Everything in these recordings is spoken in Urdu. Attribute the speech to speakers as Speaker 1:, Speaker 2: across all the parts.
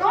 Speaker 1: 2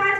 Speaker 1: 5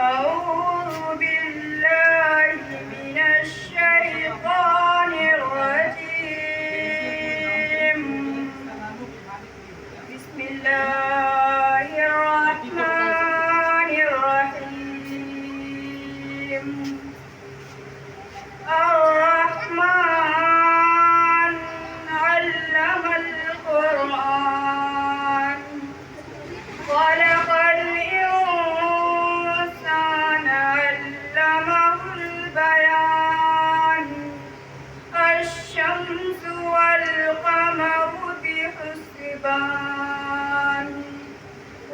Speaker 2: أعوذ بالله من الشيطان الرجيم بسم الله الرحمن الرحيم الرحمن علم القرآن خلق الإنسان علمه البيان الشمس والقمر بحسبان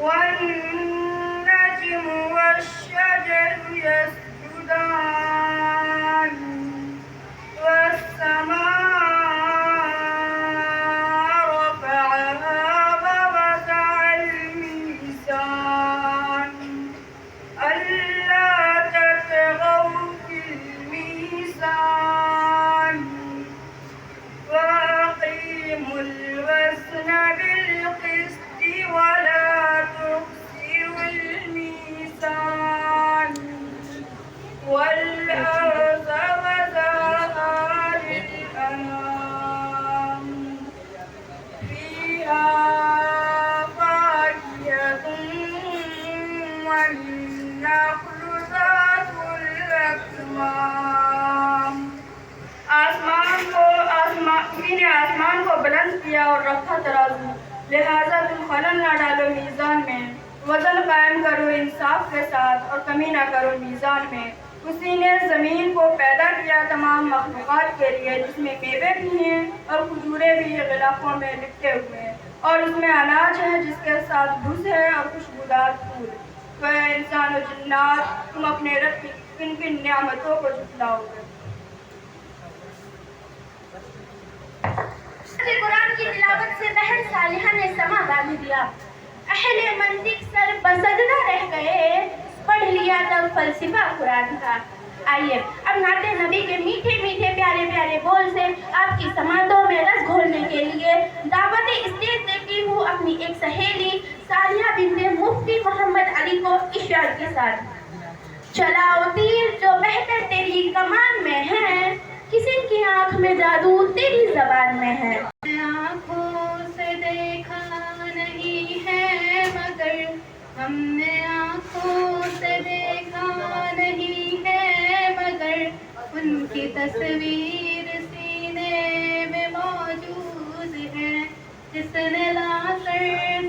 Speaker 2: والنجم والشجر يسجدان والسماء رفعها ووضع الميزان ألا تطغوا في الميزان وأقيموا الوزن بالقسط ولا تخسروا الميزان والأرض وضعها للأنام فيها فاكهة والنخل ذات الأكمام آسمان کو بلند کیا اور رکھا ترازو، لہذا تم خلل نہ ڈالو میزان میں، وزن قائم کرو انصاف کے ساتھ اور کمی نہ کرو میزان میں۔ اسی نے زمین کو پیدا کیا تمام مخلوقات کے لیے جس میں میوے بھی ہیں اور کھجورے بھی غلافوں میں لپٹے ہوئے ہیں اور اس میں اناج ہے جس کے ساتھ بھوس ہے اور خوشبودار پھول۔ تو اے انسان و جنات تم اپنے رب کی کن کن نعمتوں کو جھٹلاؤ گے؟
Speaker 1: قرآن کی تلاوت سے بہن صالحہ نے سما باندھ دیا، اہل منطق سر بسجدہ رہ گئے، پڑھ لیا تب فلسفہ قرآن کا۔ آئیے اب نعت نبی کے میٹھے میٹھے پیارے پیارے بول سے آپ کی سماعتوں میں رس گھولنے کے لیے دعوت اسٹیج دیتی ہوں اپنی ایک سہیلی صالحہ بنت مفتی محمد علی کو اشعار کے ساتھ۔ چلاؤ تیر جو بہتر تیری کمان میں ہے، کسی کی آنکھ میں جادو تیری زبان میں ہے۔
Speaker 3: آنکھوں سے دیکھا نہیں ہے مگر ہم نے آنکھوں سے دیکھا نہیں ہے مگر ان کی تصویر سینے میں موجود ہے، جس نے لا کر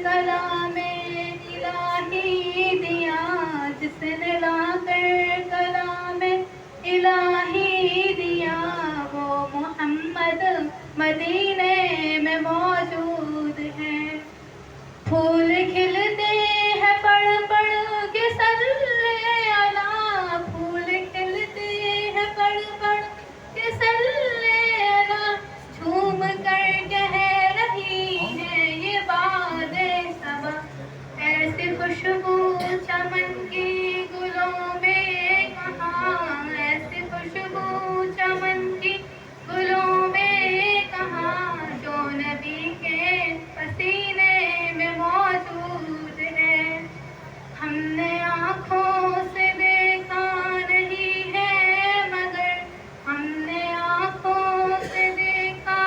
Speaker 3: کلام الہی دیا جس نے لا کر کلام الہی دیا وہ محمد مدینے میں موجود ہے. پھول کھلتے ہیں پڑھ پڑھ کے صلی اللہ، پھول کھلتے ہیں پڑھ پڑھ کے صلی اللہ، جھوم کر کہہ رہی ہے یہ باد صبا. ایسی خوشبو چمن کی گلوں میں کہاں، ایسی خوشبو چمن کی گلوں میں کہاں، جو نبی کے پسینے میں موجود ہے. ہم نے آنکھوں سے دیکھا نہیں ہے مگر، ہم نے آنکھوں سے دیکھا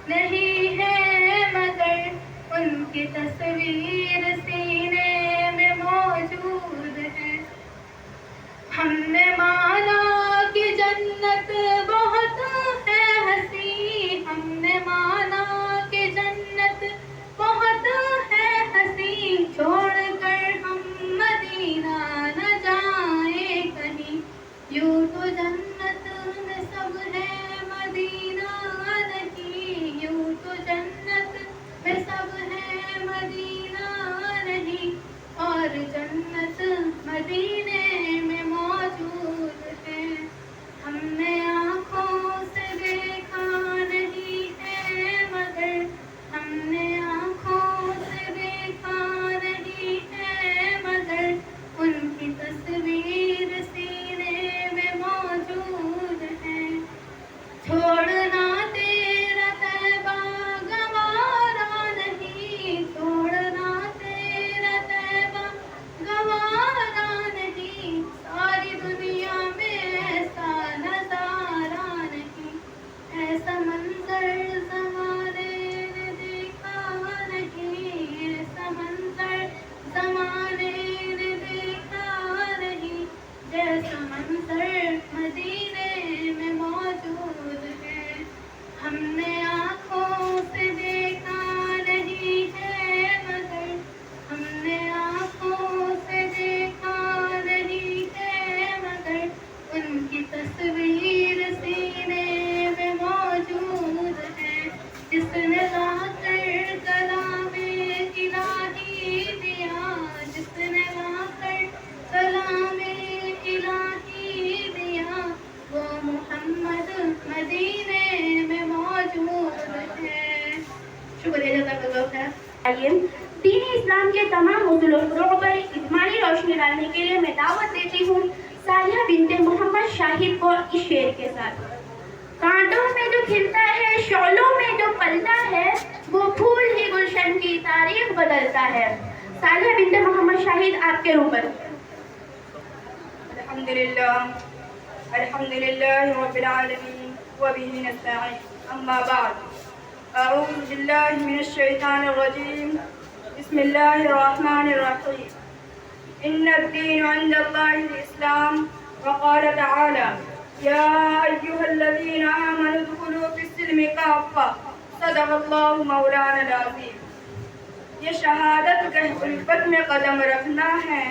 Speaker 3: نہیں ہے مگر، ان کی تصویر سینے میں موجود ہے. ہم نے مانا کہ جنت بہت ہے حسین، ہم نے مانا کہ جنت بہت ہے حسین، چھوڑ کر ہم مدینہ نہ جائیں کہیں. یوں تو جنت میں سب ہے مدینہ نہیں، یوں تو جنت میں سب ہے مدینہ نہیں، اور جنت مدینے میں موجود ہے. ہم نے آنکھوں سے دیکھا نہیں ہے مگر، ہم نے آنکھوں سے دیکھا نہیں ہے مگر، ان کی تصویر سینے میں موجود ہے. چھوڑنا تیرا طیبہ گوارا نہیں، چھوڑنا تیرا طیبہ گوارا نہیں، ساری دنیا میں ایسا نظارہ نہیں، ایسا منظر زمانے نے دیکھا نہیں، ایسا منظر زمانے نے دیکھا نہیں، جیسا منظر مدینے میں موجود ہے. ہم نے آنکھوں سے دیکھا نہیں ہے مگر، ہم نے آنکھوں سے دیکھا نہیں ہے مگر، ان کی تصویر سینے میں موجود ہے. جس نے لا کر کلام الہی دیا، جس نے لا کر کلام الہی دیا وہ محمد مدینے میں موجود ہے. شکریہ، جزاک اللہ خیر.
Speaker 1: آئیے دین اسلام کے تمام اصول و فروع پر اجمالی روشنی ڈالنے کے لیے میں دعوت دیتی ہوں سالیہ بنت محمد شاہد کو اس شعر کے ساتھ. کانٹوں میں جو کھلتا ہے، شعلوں میں جو پلتا ہے، وہ پھول ہی گلشن کی تاریخ بدلتا ہے. سالیہ بنت محمد شاہد آپ کے روبر.
Speaker 2: الحمد لله رب العالمين وبه نستعين. أما بعد، أعوذ بالله من الشيطان الرجيم. بسم الله الرحمن الرحيم. إن الدين عند الله الإسلام. وقال تعالى: يا أيها الذين آمنوا ادخلوا في السلم كافة. صدق الله مولانا العظيم. یہ شہادت کہ الفت میں قدم رکھنا ہے،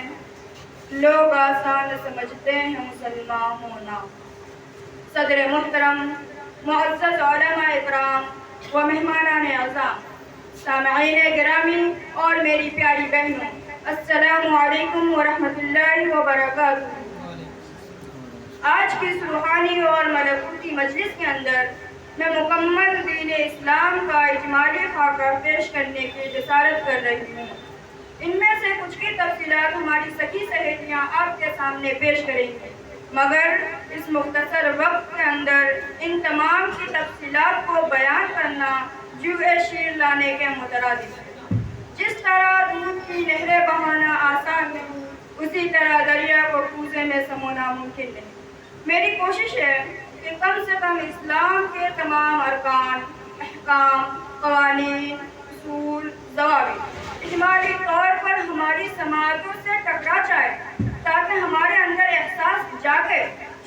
Speaker 2: لوگ آسان سمجھتے ہیں مسلمان ہونا. صدر محترم، معزز علماء اکرام و مہمانان اعزام، سامعین گرامی اور میری پیاری بہنوں، السلام علیکم ورحمۃ اللہ وبرکاتہ. آج کی اس روحانی اور ملکوتی مجلس کے اندر میں مکمل دین اسلام کا اجمالی خاکہ پیش کرنے کی جسارت کر رہی ہوں. ان میں سے کچھ کی تفصیلات ہماری سخی سہیلیاں آپ کے سامنے پیش کریں گی، مگر اس مختصر وقت کے اندر ان تمام کی تفصیلات کو بیان کرنا جوئے شیر لانے کے مترادف ہے. جس طرح دودھ کی نہریں بہانا آسان نہیں، اسی طرح دریا کو کوزے میں سمونا ممکن نہیں. میری کوشش ہے کہ کم سے کم اسلام کے تمام ارکان، احکام، قوانین، اصول، ضوابط اجمالی طور پر ہماری سماعتوں سے ٹکرا جائے، تاکہ ہمارے اندر احساس جاگے،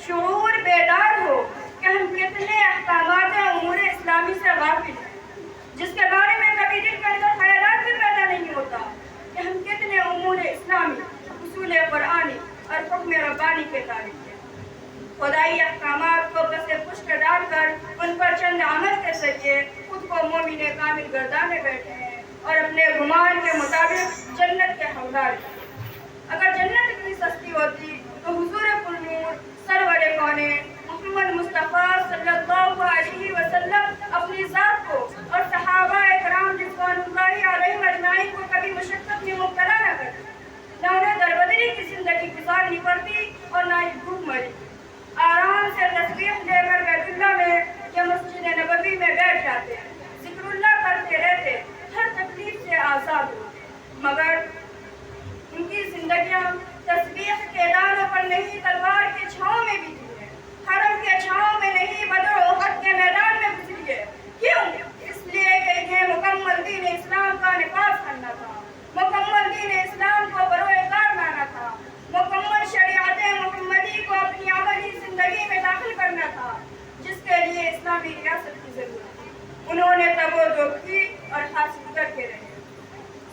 Speaker 2: شعور بیدار ہو کہ ہم کتنے احکامات امور اسلامی سے غافل ہیں، جس کے بارے میں کبھی دل کے اندر خیالات بھی پیدا نہیں ہوتا کہ ہم کتنے امور اسلامی، اصول قرآنی اور حکم ربانی کے تابع تھے۔ خدائی احکامات کو پس پشت ڈال کر ان پر چند عمل کے ذریعے خود کو مومن کامل گردانے بیٹھے ہیں اور اپنے گمان کے مطابق جنت کے حقدار ہیں۔ اگر جنت اتنی سستی ہوتی تو حضور پرنور سرور کونین محمد مصطفیٰ صلی اللہ علیہ وسلم اپنی ذات کو اور صحابہ کرام رضوان اللہ علیہم اجمعین کو کبھی مشقت میں مبتلا نہ کرتے، نہ انہیں دربدری کی زندگی گزارنی پڑتی اور نہ ہی بھوک مری۔ آرام سے تسبیح لے کر بیت اللہ میں یا مسجد نبوی میں بیٹھ جاتے، ذکر اللہ کرتے رہتے، ہر تکلیف سے آزاد ہوتے، مگر ان کی زندگیاں تسبیح کے ڈالوں پر نہیں تلوار کی چھاؤں میں بیتی ہے، حرم کے چھاؤں میں نہیں بدر و احد کے میدان میں گزری ہے۔ کیوں؟ اس لیے کہ انہیں مکمل دین اسلام کا نفاذ کرنا تھا، مکمل دین اسلام کو بروئے کار لانا تھا، مکمل شریعت محمدی کو اپنی عملی زندگی میں داخل کرنا تھا، جس کے لیے اسلامی ریاست کی ضرورت تھی۔ انہوں نے تب و دو کی اور حاصل کر کے رہے۔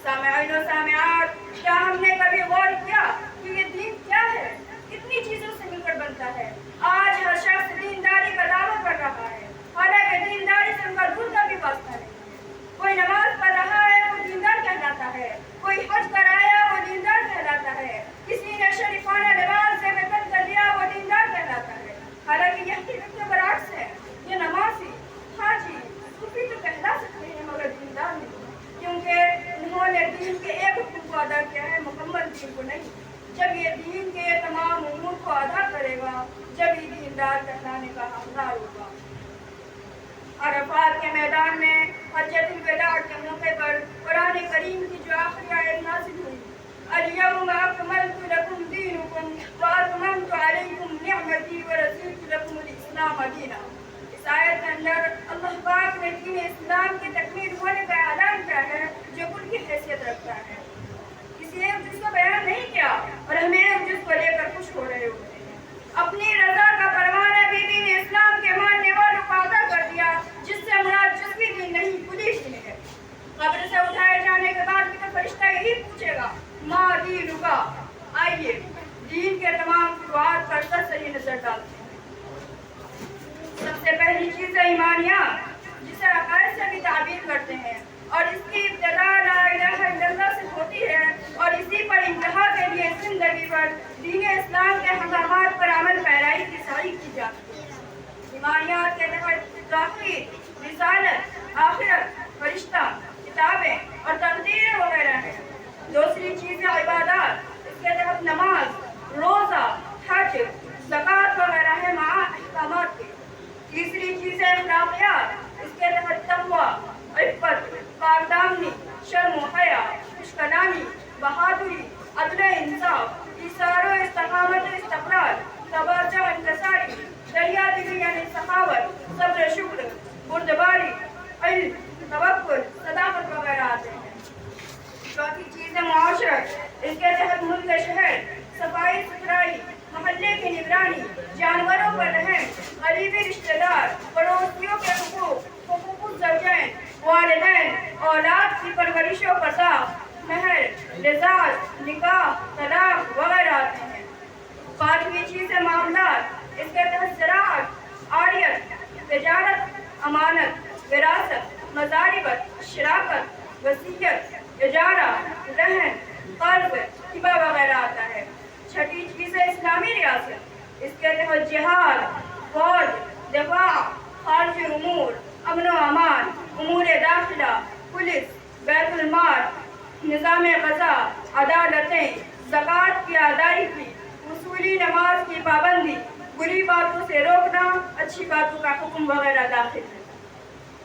Speaker 2: سامعین و سامعات، کیا ہم نے کبھی غور کیا کہ یہ دین کیا ہے؟ کتنی چیزوں سے مل کر بنتا ہے۔ آج ہر شخص دینداری کا دعویٰ کر رہا ہے، حالانکہ دینداری سے ان کا دور کا بھی واسطہ نہیں ہے۔ کوئی نماز پڑھ رہا ہے وہ دیندار کہلاتا ہے، کوئی حج کر آیا وہ دیندار کہلاتا ہے، کسی نے شریفانہ لباس سے بیعت کر لیا وہ دیندار کہلاتا ہے، حالانکہ یہ حقیقت کے برعکس ہے۔ یہ نمازی، حاجی، صوفی تو کہلا سکتے ہیں مگر دیندار نہیں، کیونکہ انہوں نے دین کے ایک حکم کو ادا کیا ہے، مکمل دین کو نہیں۔ جب یہ دین کے تمام امور کو ادا کرے گا، جب یہ دیندار کہلانے کا حقدار ہوگا۔ عرفات کے میدان میں حجۃ الوداع کے موقع پر قرآن کریم کی جو آخری آیت نازل ہوئی، الیوم اکملت لکم دینکم واتممت علیکم نعمتی ورضیت لکم الاسلام دینا، اس آیت کے اندر اللہ پاک نے دین اسلام کی تکمیل ہونے کا اعلان کیا ہے جو کل کی حیثیت رکھتا ہے۔ کسی ایک جز کو بیان نہیں کیا اور ہمیں ایک جز کو لے کر خوش ہو رہے ہوتے ہیں۔ اپنی رضا کا پروانہ بھی دین اسلام کے ماننے والوں کو ادا کر دیا، جس سے مراد جزوی دین نہیں کلی دین ہے۔ قبر سے اٹھائے جانے کے بعد بھی تو فرشتہ یہی پوچھے گا، ما دینکا۔ آئیے دین کے تمام فروعات پر سرسری نظر ڈالتے ہیں۔ سب سے پہلی چیز ہے ایمانیات، جسے عقائد سے بھی تعبیر کرتے ہیں، اور اس کی ابتدا لا الہ الا اللہ سے ہوتی ہے، اور اسی پر انتہا کے لیے زندگی پر دین اسلام کے احکامات پر عمل پیرائی کی سعی کی جاتی ہے۔ ایمانیات کے تحت توحید، رسالت، آخرت، فرشتہ، کتابیں اور تقدیر وغیرہ ہیں۔ دوسری چیز ہے عبادات، اس کے تحت نماز، روزہ، حج، زکوٰۃ وغیرہ ہے مع احکامات کے۔ تیسری چیز ہے اخلاقیات، اس کے تحت تقویٰ، عفت، پاکدامنی، شرم و حیا، خوش کلامی، بہادری، عدل و انصاف، ایثار و استقامت و استقلال، تواضع و انکساری، دریا دلی یعنی سخاوت، صبر و شکر، بردباری، علم، توکل، صداقت وغیرہ آتے ہیں۔ چوتھی چیز ہے معاشرت، اس کے تحت ملک شہر، صفائی ستھرائی، محلے کی نگرانی، جانوروں پر رحم، قریبی رشتہ دار، پڑوسیوں کے حقوق، حقوق الزوجین، والدین، اولاد کی پرورش و قضاء، مہر، لذات، نکاح، طلاق وغیرہ آتے ہیں۔ پانچویں چیز ہے معاملات، اس کے تحت زراعت، عاریت، تجارت، امانت، وراثت، مزاربت، شراکت، وصیت، اجارہ، رہن، قرض، ہبہ وغیرہ آتا ہے۔ چھٹی چیز ہے اسلامی ریاست، اس کے تحت جہاد، فوج، دفاع، خارجی امور، امن و امان، امور داخلہ، پولیس، بیت المال، نظام قضا، عدالتیں، زکوٰۃ کی ادائیگی، وصولی نماز کی پابندی، بری باتوں سے روکنا، اچھی باتوں کا حکم وغیرہ داخل ہے۔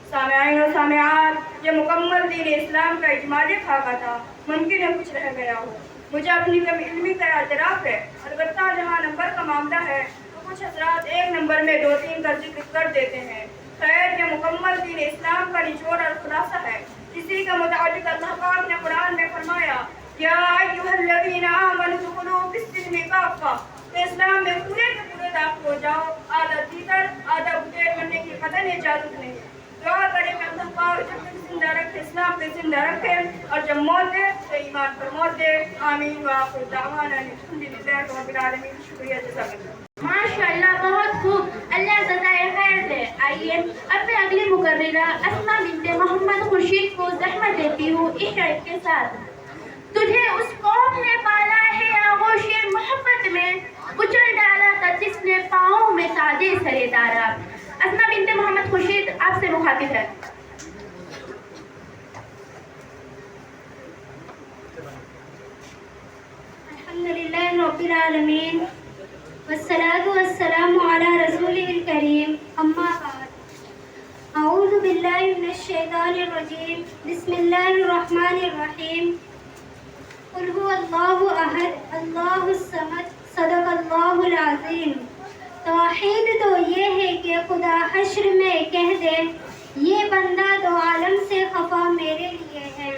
Speaker 2: سامعین و سامعات، یہ مکمل دین اسلام کا اجمالی خاکہ تھا، ممکن ہے کچھ رہ گیا ہو، مجھے اپنی کم علمی کا اعتراف ہے، البتہ جہاں نمبر کا معاملہ ہے تو کچھ حضرات ایک نمبر میں 2-3 کا ذکر کر دیتے ہیں۔ خیر، یہ مکمل دین اسلام کا نچوڑ اور خلاصہ ہے۔ اسی کے متعلق اللہ پاک نے قرآن میں فرمایا، یا ایھا الذین آمنوا ادخلوا فی السلم کافہ، اسلام میں پورے کے پورے داخل ہو جاؤ، آدھا تیتر آدھا بٹیر بننے کی قطعاً اجازت نہیں ہے۔ دعا کریں کہ اللہ پاک جب تک زندہ رکھے اسلام پہ زندہ رکھے اور جب موت دے تو ایمان پر موت دے. آمین. وآخر دعوانا الحمدللہ رب العالمین. شکریہ. جزاک اللہ.
Speaker 1: ماشاءاللہ بہت خوب. اللہ جزائے خیر دے. آئیے اب میں اگلی مقررہ اسماء بنت محمد خورشید کو زحمت دیتی ہوں اس شعر کے ساتھ. تجھے اس قوم نے پالا ہے آغوش محبت میں، کچل ڈالا تھا جس نے پاؤں میں تاجے سرے دارا. اسماء بنت محمد خورشید آپ سے مخاطب ہے.
Speaker 4: الحمدللہ رب العالمین والصلاة والسلام علی رسولہ الکریم. اما بعد، اعوذ باللہ من الشیطان الرجیم. بسم اللہ الرحمن الرحیم. قل هو اللہ احد اللہ الصمد صدق اللہ العظیم. توحید تو یہ ہے کہ خدا حشر میں کہہ دے یہ بندہ دو عالم سے خفا میرے لیے ہے.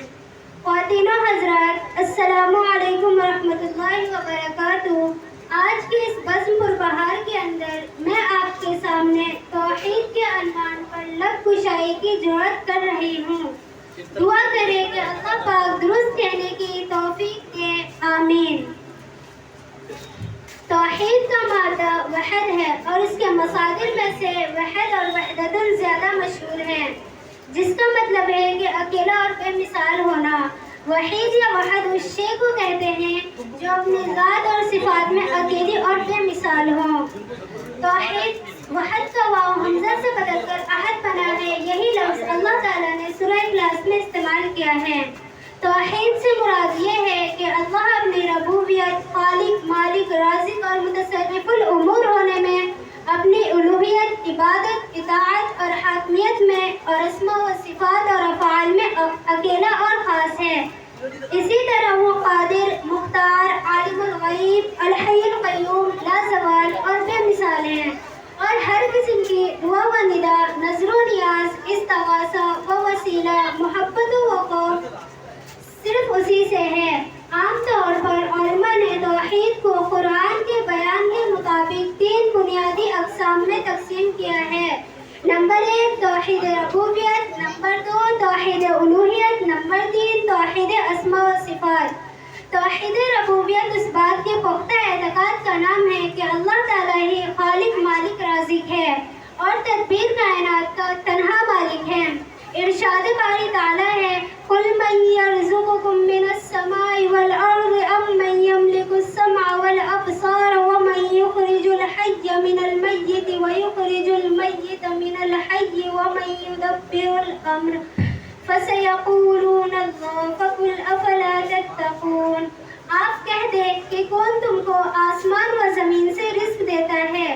Speaker 4: خواتین و حضرات، السلام علیکم ورحمۃ اللہ وبرکاتہ. آج کے اس بزم پربہار کے اندر میں آپ کے سامنے توحید کے عنوان پر لب کشائی کی جرات کر رہی ہوں. دعا کریں کہ اللہ پاک درست کہنے کی توفیق دے. آمین. توحید کا مادہ وحد ہے اور اس کے مصادر میں سے وحد اور وحدتن زیادہ مشہور ہیں، جس کا مطلب ہے کہ اکیلا اور بے مثال ہونا. وحید یا وحد اس شے کو کہتے ہیں جو اپنی ذات اور صفات میں اکیلی اور بے مثال ہو. توحید وحد کا واو حمزہ سے بدل کر احد بنا ہے. یہی لفظ اللہ تعالیٰ نے سورہ اخلاص میں استعمال کیا ہے. توحید سے مراد یہ ہے کہ اللہ اپنی ربوبیت، خالق، مالک، رازق اور متصرف الامور ہونے میں، اپنی الوہیت، عبادت، اطاعت اور حاکمیت میں، اور اسماء و صفات اور افعال میں اکیلا اور خاص ہے. اسی طرح وہ قادر، مختار، عالم الغیب، الحی القیوم، لازوال اور بے مثال ہیں، اور ہر قسم کی دعا و ندا، نظر و نیاز، استغاثہ و وسیلہ، محبت و خوف صرف اسی سے ہے. عام طور پر علماء نے توحید کو قرآن کے بیان کے مطابق 3 بنیادی اقسام میں تقسیم کیا ہے. نمبر 1 توحید ربوبیت، نمبر 2 توحید الوہیت، نمبر 3 توحید اسماء و صفات. توحید ربوبیت اس بات کے پختہ اعتقاد کا نام ہے کہ اللہ تعالیٰ ہی خالق، مالک، رازق ہے اور تدبیر کائنات کا تنہا مالک ہے. ارشاد باری تعالیٰ ہے قُلْ مَنْ يَرْزُقُكُم مِّنَ السَّمَاءِ وَالْأَرْضِ أَمَّن يَمْلِكُ السَّمْعَ وَالْأَبْصَارَ وَمَن يُخْرِجُ الْحَيَّ مِنَ الْمَيِّتِ وَيُخْرِجُ الْمَيِّتَ مِنَ الْحَيِّ وَمَن يُدَبِّرُ الْأَمْرَ فَسَيَقُولُونَ اللَّهُ فَقُلْ أَفَلَا تَتَّقُونَ. آپ کہہ دیں کہ کون تم کو آسمان و زمین سے رزق دیتا ہے؟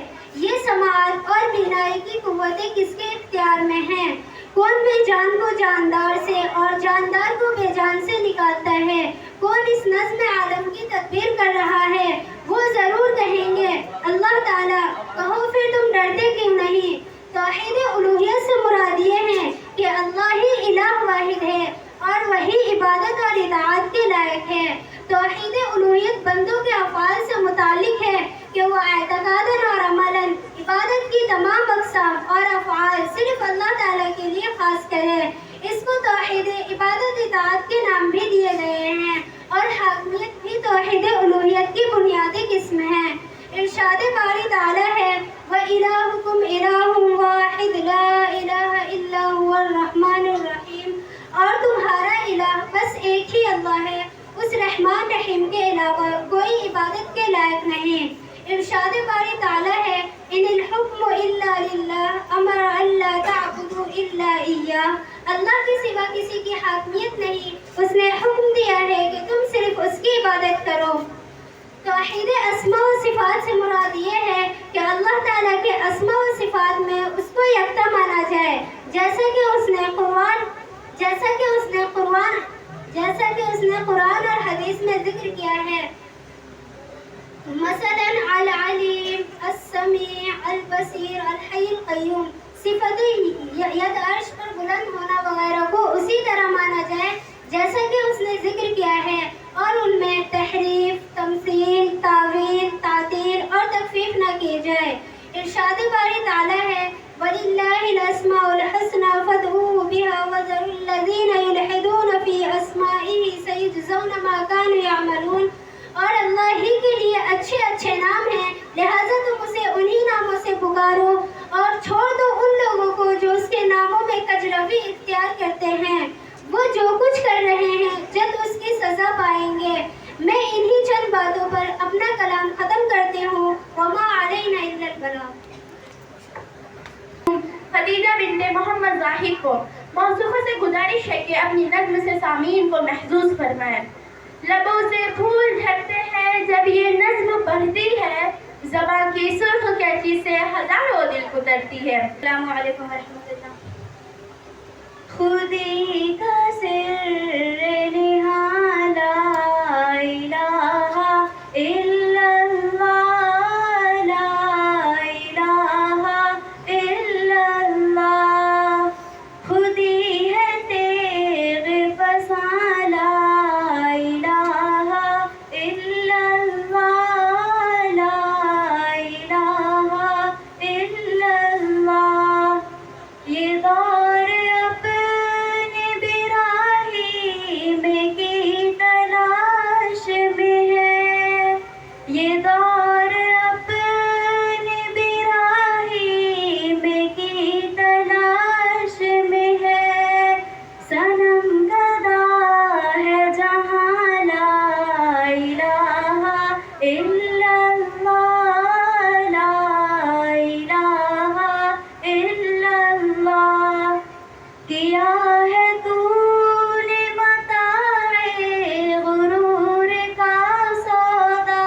Speaker 4: یہ سماعت اور بینائی کی قوتیں کس کے اختیار میں ہیں؟ کون بے جان کو جاندار سے اور جاندار کو بے جان سے نکالتا ہے؟ کون اس نظم عالم کی تدبیر کر رہا ہے؟ وہ ضرور کہیں گے اللہ تعالیٰ. کہو پھر تم ڈرتے کیوں نہیں؟ توحید الوہیت سے مراد یہ ہے کہ اللہ ہی الہ واحد ہے اور وہی عبادت اور اطاعت کے لائق ہے. توحید الوہیت بندوں کے افعال سے متعلق ہے کہ وہ اعتقاداً اور عملاً عبادت کی تمام اقسام اور افعال صرف اللہ تعالیٰ کے لیے خاص کرے. اس کو توحید عبادت اطاعت کے نام بھی دیے گئے ہیں اور حاکمیت بھی توحید الوہیت کی بنیادی قسم ہے. ارشاد باری تعالیٰ ہے وَإِلَٰهُكُمْ إِلَٰهٌ وَاحِدٌ لَا إِلَٰهَ إِلَّا هُوَ الرَّحْمَٰنُ الرَّحِيمُ. اور تمہارا الہ بس ایک ہی اللہ ہے، اس رحمان رحیم کے علاوہ کوئی عبادت کے لائق نہیں. ارشاد باری تعالیٰ ہے ان الحکم الا للہ امر اللہ تعبدوا الا ایاہ. اللہ کے سوا کسی کی حاکمیت نہیں، اس نے حکم دیا ہے کہ تم صرف اس کی عبادت کرو. توحید اسماء و صفات سے مراد یہ ہے کہ اللہ تعالیٰ کے اسماء و صفات میں اس کو یکتا مانا جائے، جیسا کہ اس نے قرآن اور حدیث میں ذکر کیا ہے. مثلا العلیم، السمیع، البصیر، الحی القیوم. صفت ید عرش پر بلند ہونا وغیرہ کو اسی طرح مانا جائے جیسا کہ اس نے ذکر کیا ہے، اور ان میں تحریف، تمثیل، تعویل، تعطیل اور تخفیف نہ کی جائے. ارشاد باری تعالیٰ ہے وَلِلَّهِ الْأَسْمَاءُ الْحُسْنَىٰ والذین یلحدون فی اسمائہ سیجزون ما کانوا یعملون. اور اللہ ہی کے لیے اچھے اچھے نام ہیں، لہٰذا تم اسے انہی ناموں سے پکارو اور چھوڑ دو ان لوگوں کو جو اس کے ناموں میں کجروی اختیار کرتے ہیں. وہ جو کچھ کر رہے ہیں جلد اس کی سزا پائیں گے. میں انہی چند باتوں پر اپنا کلام ختم کرتی ہوں. وما علینا الا البلاغ.
Speaker 1: خدیجہ بنت محمد زاہد کو موصوفہ سے گزارش ہے کہ اپنی نظم سے سامعین کو محظوظ فرمائیں. لبوں سے پھول جھڑتے ہیں جب یہ نظم پڑھتی ہے، زبان کی سرخ کیچی سے ہزاروں دل گزرتی ہے. السلام علیکم ورحمۃ اللہ.
Speaker 4: خودی کا سر نہا لا الہ الا اللہ، لا الہ الا اللہ. خودی ہے تیغ فساں، لا الہ الا اللہ، لا الہ الا اللہ. یہ دور اپنے براہیم کی تلاش میں ہے، یہ دور اپنے براہیم کی تلاش میں ہے. صنم گدا ہے جہاں، لا الہ الا اللہ، لا الہ الا اللہ. کیا ہے تو نے متاع غرور کا سودا،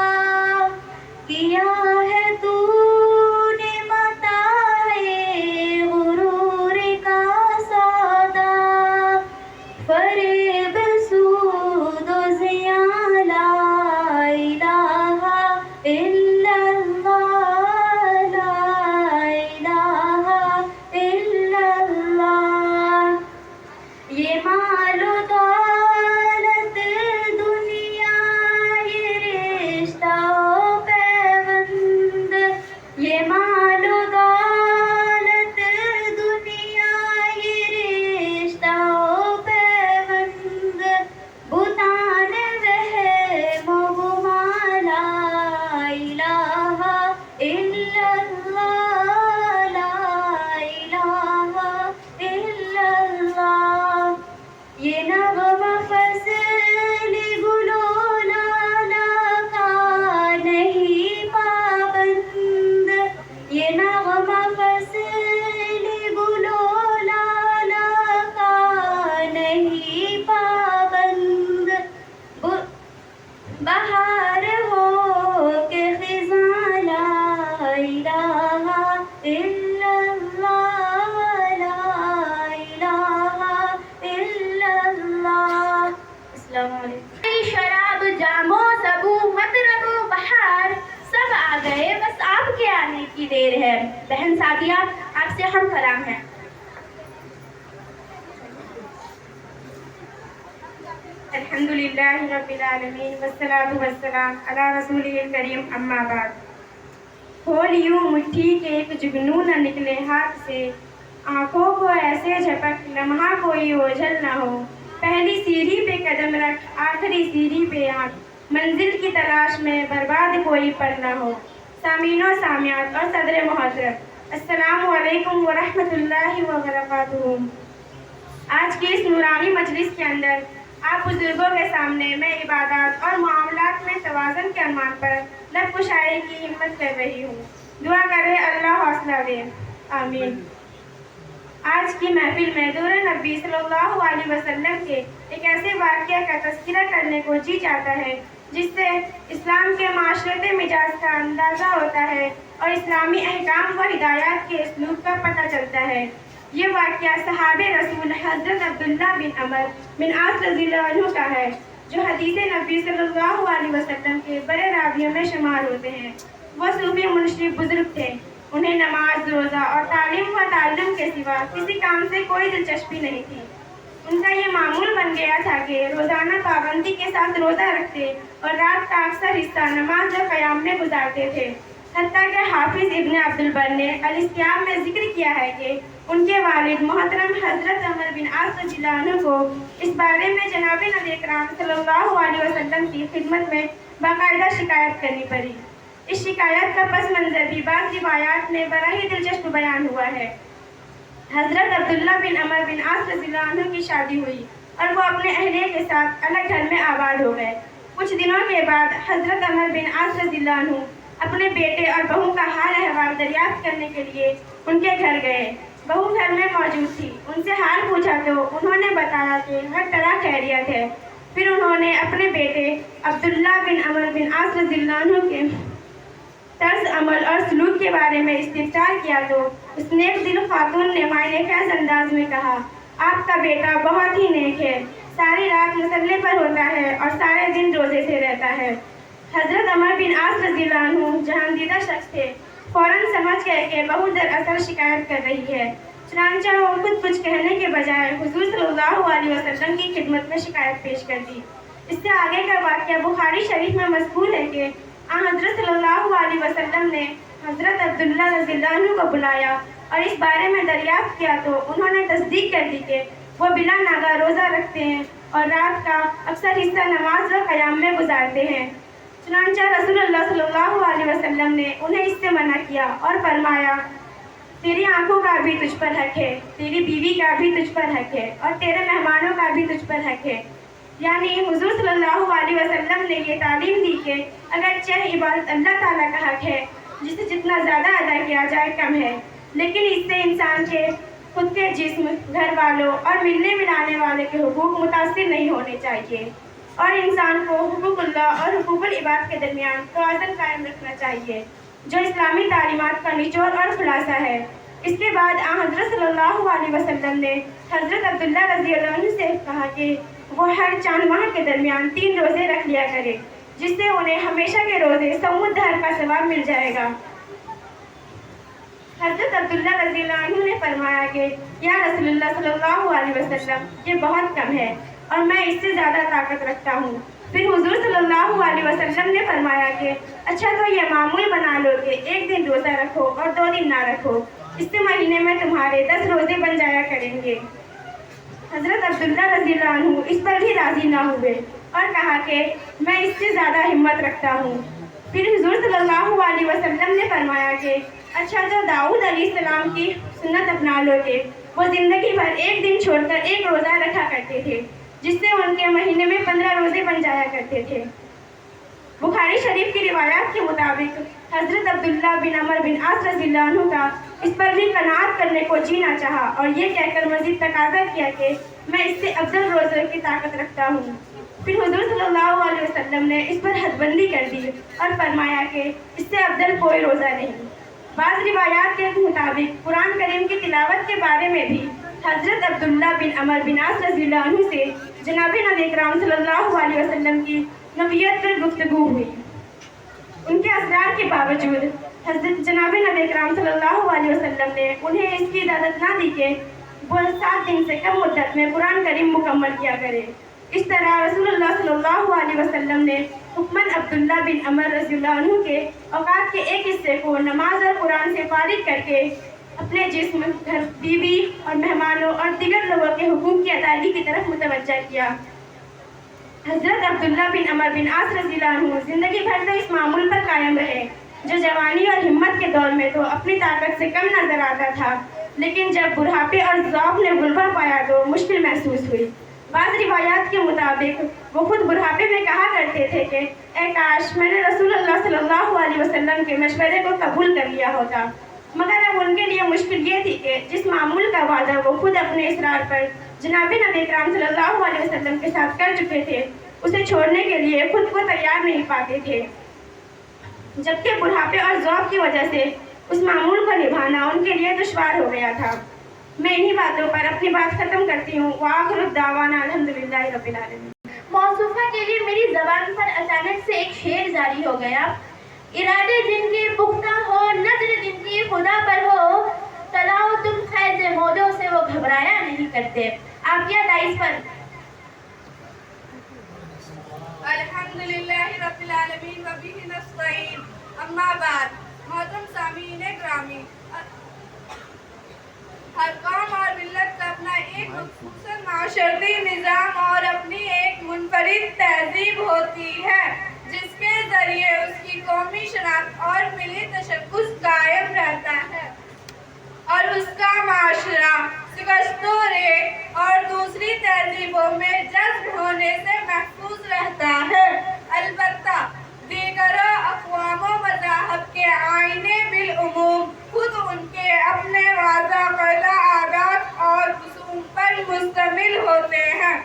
Speaker 4: کیا ہے تو نے متاع غرور کا سودا. فریب سود و زیاں، لا الہ الا اللہ، لا الہ الا اللہ. یہ مال و دولت دنیا، یہ رشتہ و پیوند، یہ مال و دولت دنیا، یہ رشتہ و پیوند. بتان وہم و گمان، لا الہ الا اللہ، لا الہ الا اللہ. یہ نغمہ فصل گلو لالا کا نہیں پابند، یہ نغمہ فصل گلو لالا کا نہیں پابند. بہار ہو کے خزاں، لا الہ الا اللہ، لا الہ الا اللہ. السلام علیکم.
Speaker 1: شراب جامو سبو مطرب و بہار سب آ گئے، بس آپ کے آنے کی دیر ہے. بہن سعدیہ آپ سے ہم کلام ہیں.
Speaker 2: الحمد للہ رب العالمین والصلاة والسلام علی رسولہ الکریم. اما بعد. کھول یوں مٹھی کے ایک جگنو نہ نکلے ہاتھ سے، آنکھوں کو ایسے جھپک لمحہ کوئی اوجھل نہ ہو. پہلی سیڑھی پہ قدم رکھ، آخری سیڑھی پہ آنکھ، منزل کی تلاش میں برباد کوئی پل نہ ہو. سامعین و سامعات اور صدر محترم، السلام علیکم ورحمۃ اللہ وبرکاتہ. آج کی اس نورانی مجلس کے اندر آپ بزرگوں کے سامنے میں عبادات اور معاملات میں توازن کے عنوان پر لب کشائی کی ہمت کر رہی ہوں. دعا کرے اللہ حوصلہ دے، آمین. آج کی محفل میں دور نبی صلی اللہ علیہ وسلم کے ایک ایسے واقعہ کا تذکرہ کرنے کو جی چاہتا ہے جس سے اسلام کے معاشرت مزاج کا اندازہ ہوتا ہے اور اسلامی احکام و ہدایات کے اسلوب کا پتہ چلتا ہے. یہ واقعہ صحاب رسول حضرت عبداللہ بن عمر بن عاص رضی اللہ عنہ کا ہے، جو حدیث نبی صلی اللہ علیہ وسلم کے بڑے راویوں میں شمار ہوتے ہیں. وہ صوفی منشرف بزرگ تھے. انہیں نماز، روزہ اور تعلیم و تعلم کے سوا کسی کام سے کوئی دلچسپی نہیں تھی. ان کا یہ معمول بن گیا تھا کہ روزانہ پابندی کے ساتھ روزہ رکھتے اور رات کا اکثر حصہ نماز و قیام میں گزارتے تھے. حتیٰ کہ حافظ ابن عبد البر نے الاستیاب میں ذکر کیا ہے کہ
Speaker 1: ان کے والد محترم حضرت عمر بن عاص رضی اللہ عنہ کو اس بارے میں جناب نبی اکرام صلی اللہ علیہ وسلم کی خدمت میں باقاعدہ شکایت کرنی پڑی۔ اس شکایت کا پس منظر بھی بعض روایات میں بڑا ہی دلچسپ بیان ہوا ہے۔ حضرت عبداللہ بن عمر بن عاص رضی اللہ عنہ کی شادی ہوئی اور وہ اپنے اہلیہ کے ساتھ الگ گھر میں آباد ہو گئے۔ کچھ دنوں کے بعد حضرت عمر بن عاص رضی اللہ عنہ اپنے بیٹے اور بہو کا حال احوال دریافت کرنے کے لیے ان کے گھر گئے۔ بہو گھر میں موجود تھی۔ ان سے حال پوچھا تو انہوں نے بتایا کہ ہر طرح خیریت ہے۔ پھر انہوں نے اپنے بیٹے عبداللہ بن عمر بن عاص رضی اللہ عنہ کے طرز عمل اور سلوک کے بارے میں استفسار کیا تو اس نیک دل خاتون نے مائل خیز انداز میں کہا، آپ کا بیٹا بہت ہی نیک ہے، ساری رات مصلے پر ہوتا ہے اور سارے دن روزے سے رہتا ہے۔ حضرت عمر بن عاص رضی اللہ عنہ جہاندیدہ شخص تھے، فوراً سمجھ گئے کہ بہو دراصل شکایت کر رہی ہے، چنانچہ وہ خود کچھ کہنے کے بجائے حضور صلی اللہ علیہ وسلم کی خدمت میں شکایت پیش کر دی۔ اس سے آگے کا واقعہ بخاری شریف میں مذکور ہے کہ حضرت صلی اللہ علیہ وسلم نے حضرت عبداللہ رضی اللہ عنہ کو بلایا اور اس بارے میں دریافت کیا تو انہوں نے تصدیق کر دی کہ وہ بلا ناغہ روزہ رکھتے ہیں اور رات کا اکثر حصہ نماز و قیام میں گزارتے ہیں۔ چنانچہ رسول اللہ صلی اللہ علیہ وسلم نے انہیں اس سے منع کیا اور فرمایا، تیری آنکھوں کا بھی تجھ پر حق ہے، تیری بیوی کا بھی تجھ پر حق ہے اور تیرے مہمانوں کا بھی تجھ پر حق ہے۔ یعنی حضور صلی اللہ علیہ وسلم نے یہ تعلیم دی کہ اگرچہ عبادت اللہ تعالیٰ کا حق ہے جسے جتنا زیادہ ادا کیا جائے کم ہے، لیکن اس سے انسان کے خود کے جسم، گھر والوں اور ملنے ملانے والے کے حقوق متاثر نہیں ہونے چاہیے اور انسان کو حقوق اللہ اور حقوق العباد کے درمیان توازن قائم رکھنا چاہیے، جو اسلامی تعلیمات کا نچوڑ اور خلاصہ ہے۔ اس کے بعد حضرت صلی اللہ علیہ وسلم نے حضرت عبداللہ رضی اللہ عنہ سے کہا کہ وہ ہر چاند ماہ کے درمیان 3 روزے رکھ لیا کرے، جس سے انہیں ہمیشہ کے روزے صوم الدہر کا ثواب مل جائے گا۔ حضرت عبداللہ رضی اللہ عنہ نے فرمایا کہ یا رسول اللہ صلی اللہ علیہ وسلم، یہ بہت کم ہے اور میں اس سے زیادہ طاقت رکھتا ہوں۔ پھر حضور صلی اللہ علیہ وسلم نے فرمایا کہ اچھا تو یہ معمول بنا لو کہ 1 دن روزہ رکھو اور 2 دن نہ رکھو، اس سے مہینے میں تمہارے 10 روزے بن جایا کریں گے۔ حضرت عبداللہ رضی اللہ عنہ اس پر بھی راضی نہ ہوئے اور کہا کہ میں اس سے زیادہ ہمت رکھتا ہوں۔ پھر حضور صلی اللہ علیہ وسلم نے فرمایا کہ اچھا جو داؤد علیہ السلام کی سنت اپنا لو کہ وہ زندگی بھر 1 دن چھوڑ کر 1 روزہ رکھا کرتے تھے، جس سے ان کے مہینے میں 15 روزے بن جایا کرتے تھے۔ بخاری شریف کی روایات کے مطابق حضرت عبداللہ بن عمر بن عاص رضی اللہ عنہ کا اس پر بھی قناعت کرنے کو جینا چاہا اور یہ کہہ کر مزید تقاضا کیا کہ میں اس سے افضل روزے کی طاقت رکھتا ہوں۔ پھر حضور صلی اللہ علیہ وسلم نے اس پر حد بندی کر دی اور فرمایا کہ اس سے افضل کوئی روزہ نہیں۔ بعض روایات کے مطابق قرآن کریم کی تلاوت کے بارے میں بھی حضرت عبداللہ بن عمر بن عاص رضی اللہ عنہ سے جناب نبی اکرام صلی اللہ علیہ وسلم کی نبوت پر گفتگو ہوئی۔ ان کے اسرار کے باوجود حضرت جناب نبی اکرام صلی اللہ علیہ وسلم نے انہیں اس کی اجازت نہ دی کہ وہ 7 دن سے کم مدت میں قرآن کریم مکمل کیا کرے۔ اس طرح رسول اللہ صلی اللہ علیہ وسلم نے حکماً عبداللہ بن عمر رضی اللہ عنہ کے اوقات کے ایک حصے کو نماز اور قرآن سے فارغ کر کے اپنے جسم، گھر، بیوی اور مہمانوں اور دیگر لوگوں کے حقوق کی ادائیگی کی طرف متوجہ کیا۔ حضرت عبداللہ بن عمر بن عاص رضی اللہ عنہ زندگی بھر تو اس معمول پر قائم رہے، جو جوانی اور ہمت کے دور میں تو اپنی طاقت سے کم نظر آتا تھا، لیکن جب بڑھاپے اور ضعف نے غلبہ پایا تو مشکل محسوس ہوئی۔ بعض روایات کے مطابق وہ خود بڑھاپے میں کہا کرتے تھے کہ اے کاش میں نے رسول اللہ صلی اللہ علیہ وسلم کے مشورے کو قبول کر لیا ہوتا، مگر اب ان کے لیے مشکل یہ تھی کہ جس معمول کا وعدہ وہ خود اپنے اصرار پر جناب نبی اکرام صلی اللہ علیہ وسلم کے ساتھ کر چکے تھے، اسے چھوڑنے کے لیے خود کو تیار نہیں پاتے تھے، جبکہ بڑھاپے اور ضعف کی وجہ سے اس معمول کو نبھانا ان کے لیے دشوار ہو گیا تھا۔ میں انہی باتوں پر اپنی بات ختم کرتی ہوں۔ وآخر الدعوانا الحمدللہ رب العالمین۔
Speaker 3: موصوفہ کے لیے میری زبان پر اچانک سے ایک شعر جاری ہو گیا، ارادے جن کے پختہ ہو، نظر جن کی خدا پر ہو، چلاؤ تم خیز مودوں سے وہ گھبرایا نہیں کرتے۔ آپ کیا دائز پر
Speaker 2: الحمدللہ رب العالمین وبہ نستعین، اما بعد۔ محترم سامعین گرامی، ہر قوم اور ملت کا اپنا ایک مخصوص معاشرتی نظام اور اپنی ایک منفرد تہذیب ہوتی ہے جس کے ذریعے اس کی قومی شناخت اور ملی تشخص قائم رہتا ہے اور اس کا معاشرہ سکستورے اور دوسری تہذیبوں میں جذب ہونے سے محفوظ رہتا ہے۔ البتہ دیگر اقوام و مذاہب کے آئینے بالعموم خود ان کے اپنے واضح کردہ عادات اور رسوم پر مشتمل ہوتے ہیں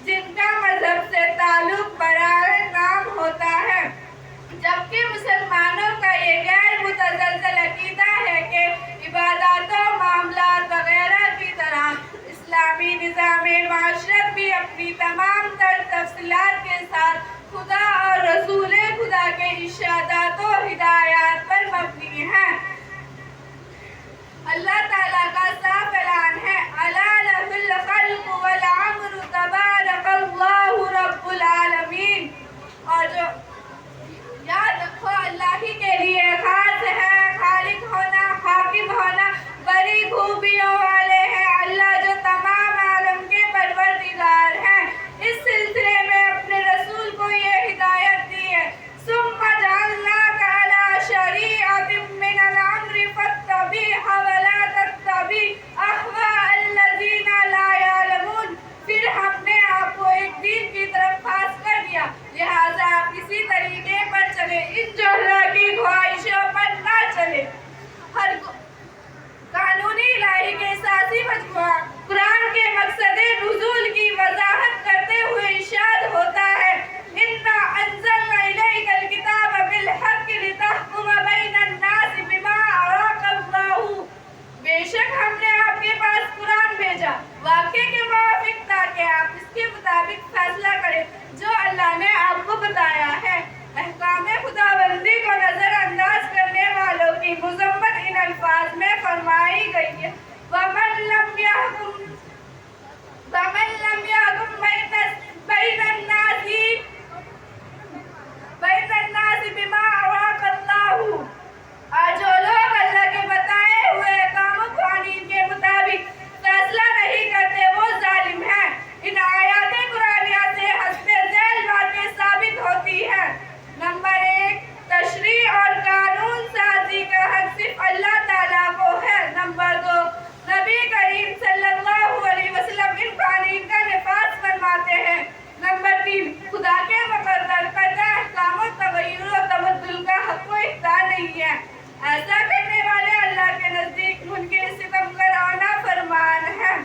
Speaker 2: جن کا مذہب سے تعلق براہ نام ہوتا ہے، جبکہ مسلمانوں کا یہ غیر متزلزل عقیدہ ہے کہ عبادات و معاملات وغیرہ کی طرح اسلامی نظام معاشرت بھی اپنی تمام تر تفصیلات کے ساتھ خدا اور رسول خدا کے ارشادات و ہدایات پر مبنی ہے۔ اللہ تعالیٰ کا صاف اعلان ہے، الا لہ الخلق والامر تبارک اللہ رب العالمین، اور جو یاد رکھو اللہ ہی کے لیے خاص ہے خالق ہونا، حاکم ہونا، بڑی خوبیوں والے ہیں اللہ جو تمام عالم کے پروردگار ہیں۔ اس سلسلے میں اپنے رسول کو یہ ہدایت دی ہے، ثم جعلناک علی شریعۃ من الامر فاتبعها ولا تتبع اہواء الذین لا یعلمون، پھر ہم نے آپ کو ایک دین کی طرف خاص کر دیا، لہذا آپ اسی طریقے پر چلے، ان جہلا کی خواہشوں پر نہ چلے۔ ہر قانونی الہی کے اساسی مجموعہ قرآن کے مقصد نزول کی وضاحت کرتے ہوئے ارشاد ہوتا ہے، اِنَّا أَنزَلْنَا إِلَيْكَ الْكِتَابَ بِالْحَقِّ لِتَحْكُمَ بَيْنَ النَّاسِ بِمَا أَرَاكَ اللَّهُ، بے شک ہم نے آپ کے پاس قرآن بھیجا واقعے کے موافق تاکہ آپ اس کے مطابق فیصلہ کریں جو اللہ نے آپ کو بتایا ہے۔ احکام خداوندی کو نظر انداز کرنے والوں کی مذمت ان الفاظ میں فرمائی گئی ہے، وَمَن لَّمْ يَحْكُم بَيْنَ النَّاسِ بِمَا أَرَاكَ اللَّهُ، اور جو لوگ اللہ کے بتائے ہوئے احکام و قوانین کے مطابق فیصلہ نہیں کرتے وہ ظالم ہیں۔ ان آیات قرآنیہ سے حسب ذیل باتیں ثابت ہوتی ہیں۔ نمبر 1، تشریع اور قانون سازی کا حق صرف اللہ تعالیٰ کو ہے۔ نمبر 2، نبی کریم صلی اللہ علیہ وسلم ان قوانین کا نفاذ فرماتے ہیں۔ نمبر 3، خدا کے مقرر کردہ احکام و تغیر و تبدل کا حق و اختیار نہیں ہے، ایسا کرنے والے اللہ کے نزدیک منکر ستمگر اور نافرمان ہیں۔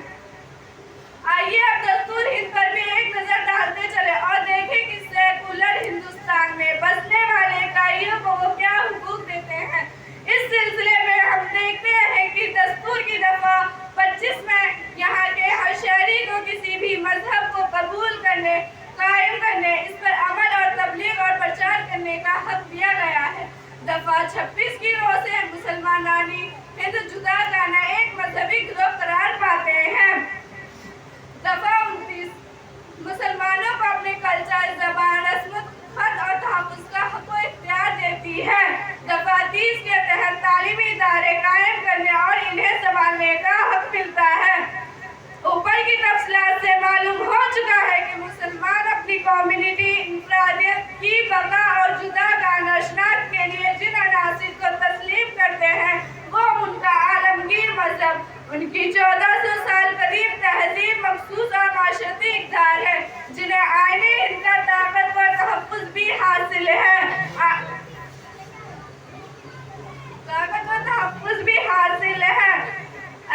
Speaker 2: آئیے اب دستور ہند پر بھی ایک نظر ڈالتے چلے اور دیکھیں کہ سیکولر ہندوستان میں بسنے والے اکائیوں کو وہ کیا حقوق دیتے ہیں۔ اس سلسلے میں ہم دیکھتے ہیں کہ دستور کی دفعہ 25 میں یہاں کے ہر شہری کو کسی بھی مذہب کو قبول کرنے، قائم کرنے، اس پر عمل اور تبلیغ اور پرچار کرنے کا حق دیا گیا ہے۔ دفعہ 26 کی روح سے مسلمانانی ہند جدا گانا ایک مذہبی گروہ قرار پاتے ہیں۔ دفعہ 29 مسلمانوں کو اپنے کلچر، زبان، رسم خط اور تحفظ کا حق و اختیار دیتی ہے۔ دفعہ 30 کے تحت تعلیمی ادارے قائم کرنے اور انہیں سنبھالنے کا حق ملتا ہے۔ اوپر کی تفصیلات سے معلوم ہو چکا ہے کہ مسلمان اپنی کمیونٹی انفرادیت کی بقا اور جدا گانا شناخت کے لیے جن عناصر کو تسلیم کرتے ہیں وہ ان کا عالمگیر مذہب، ان کی 1400 سال قدیم تہذیب، مخصوص اور معاشرتی اقدار ہے جنہیں آئین ہند کا طاقتور تحفظ بھی حاصل ہے۔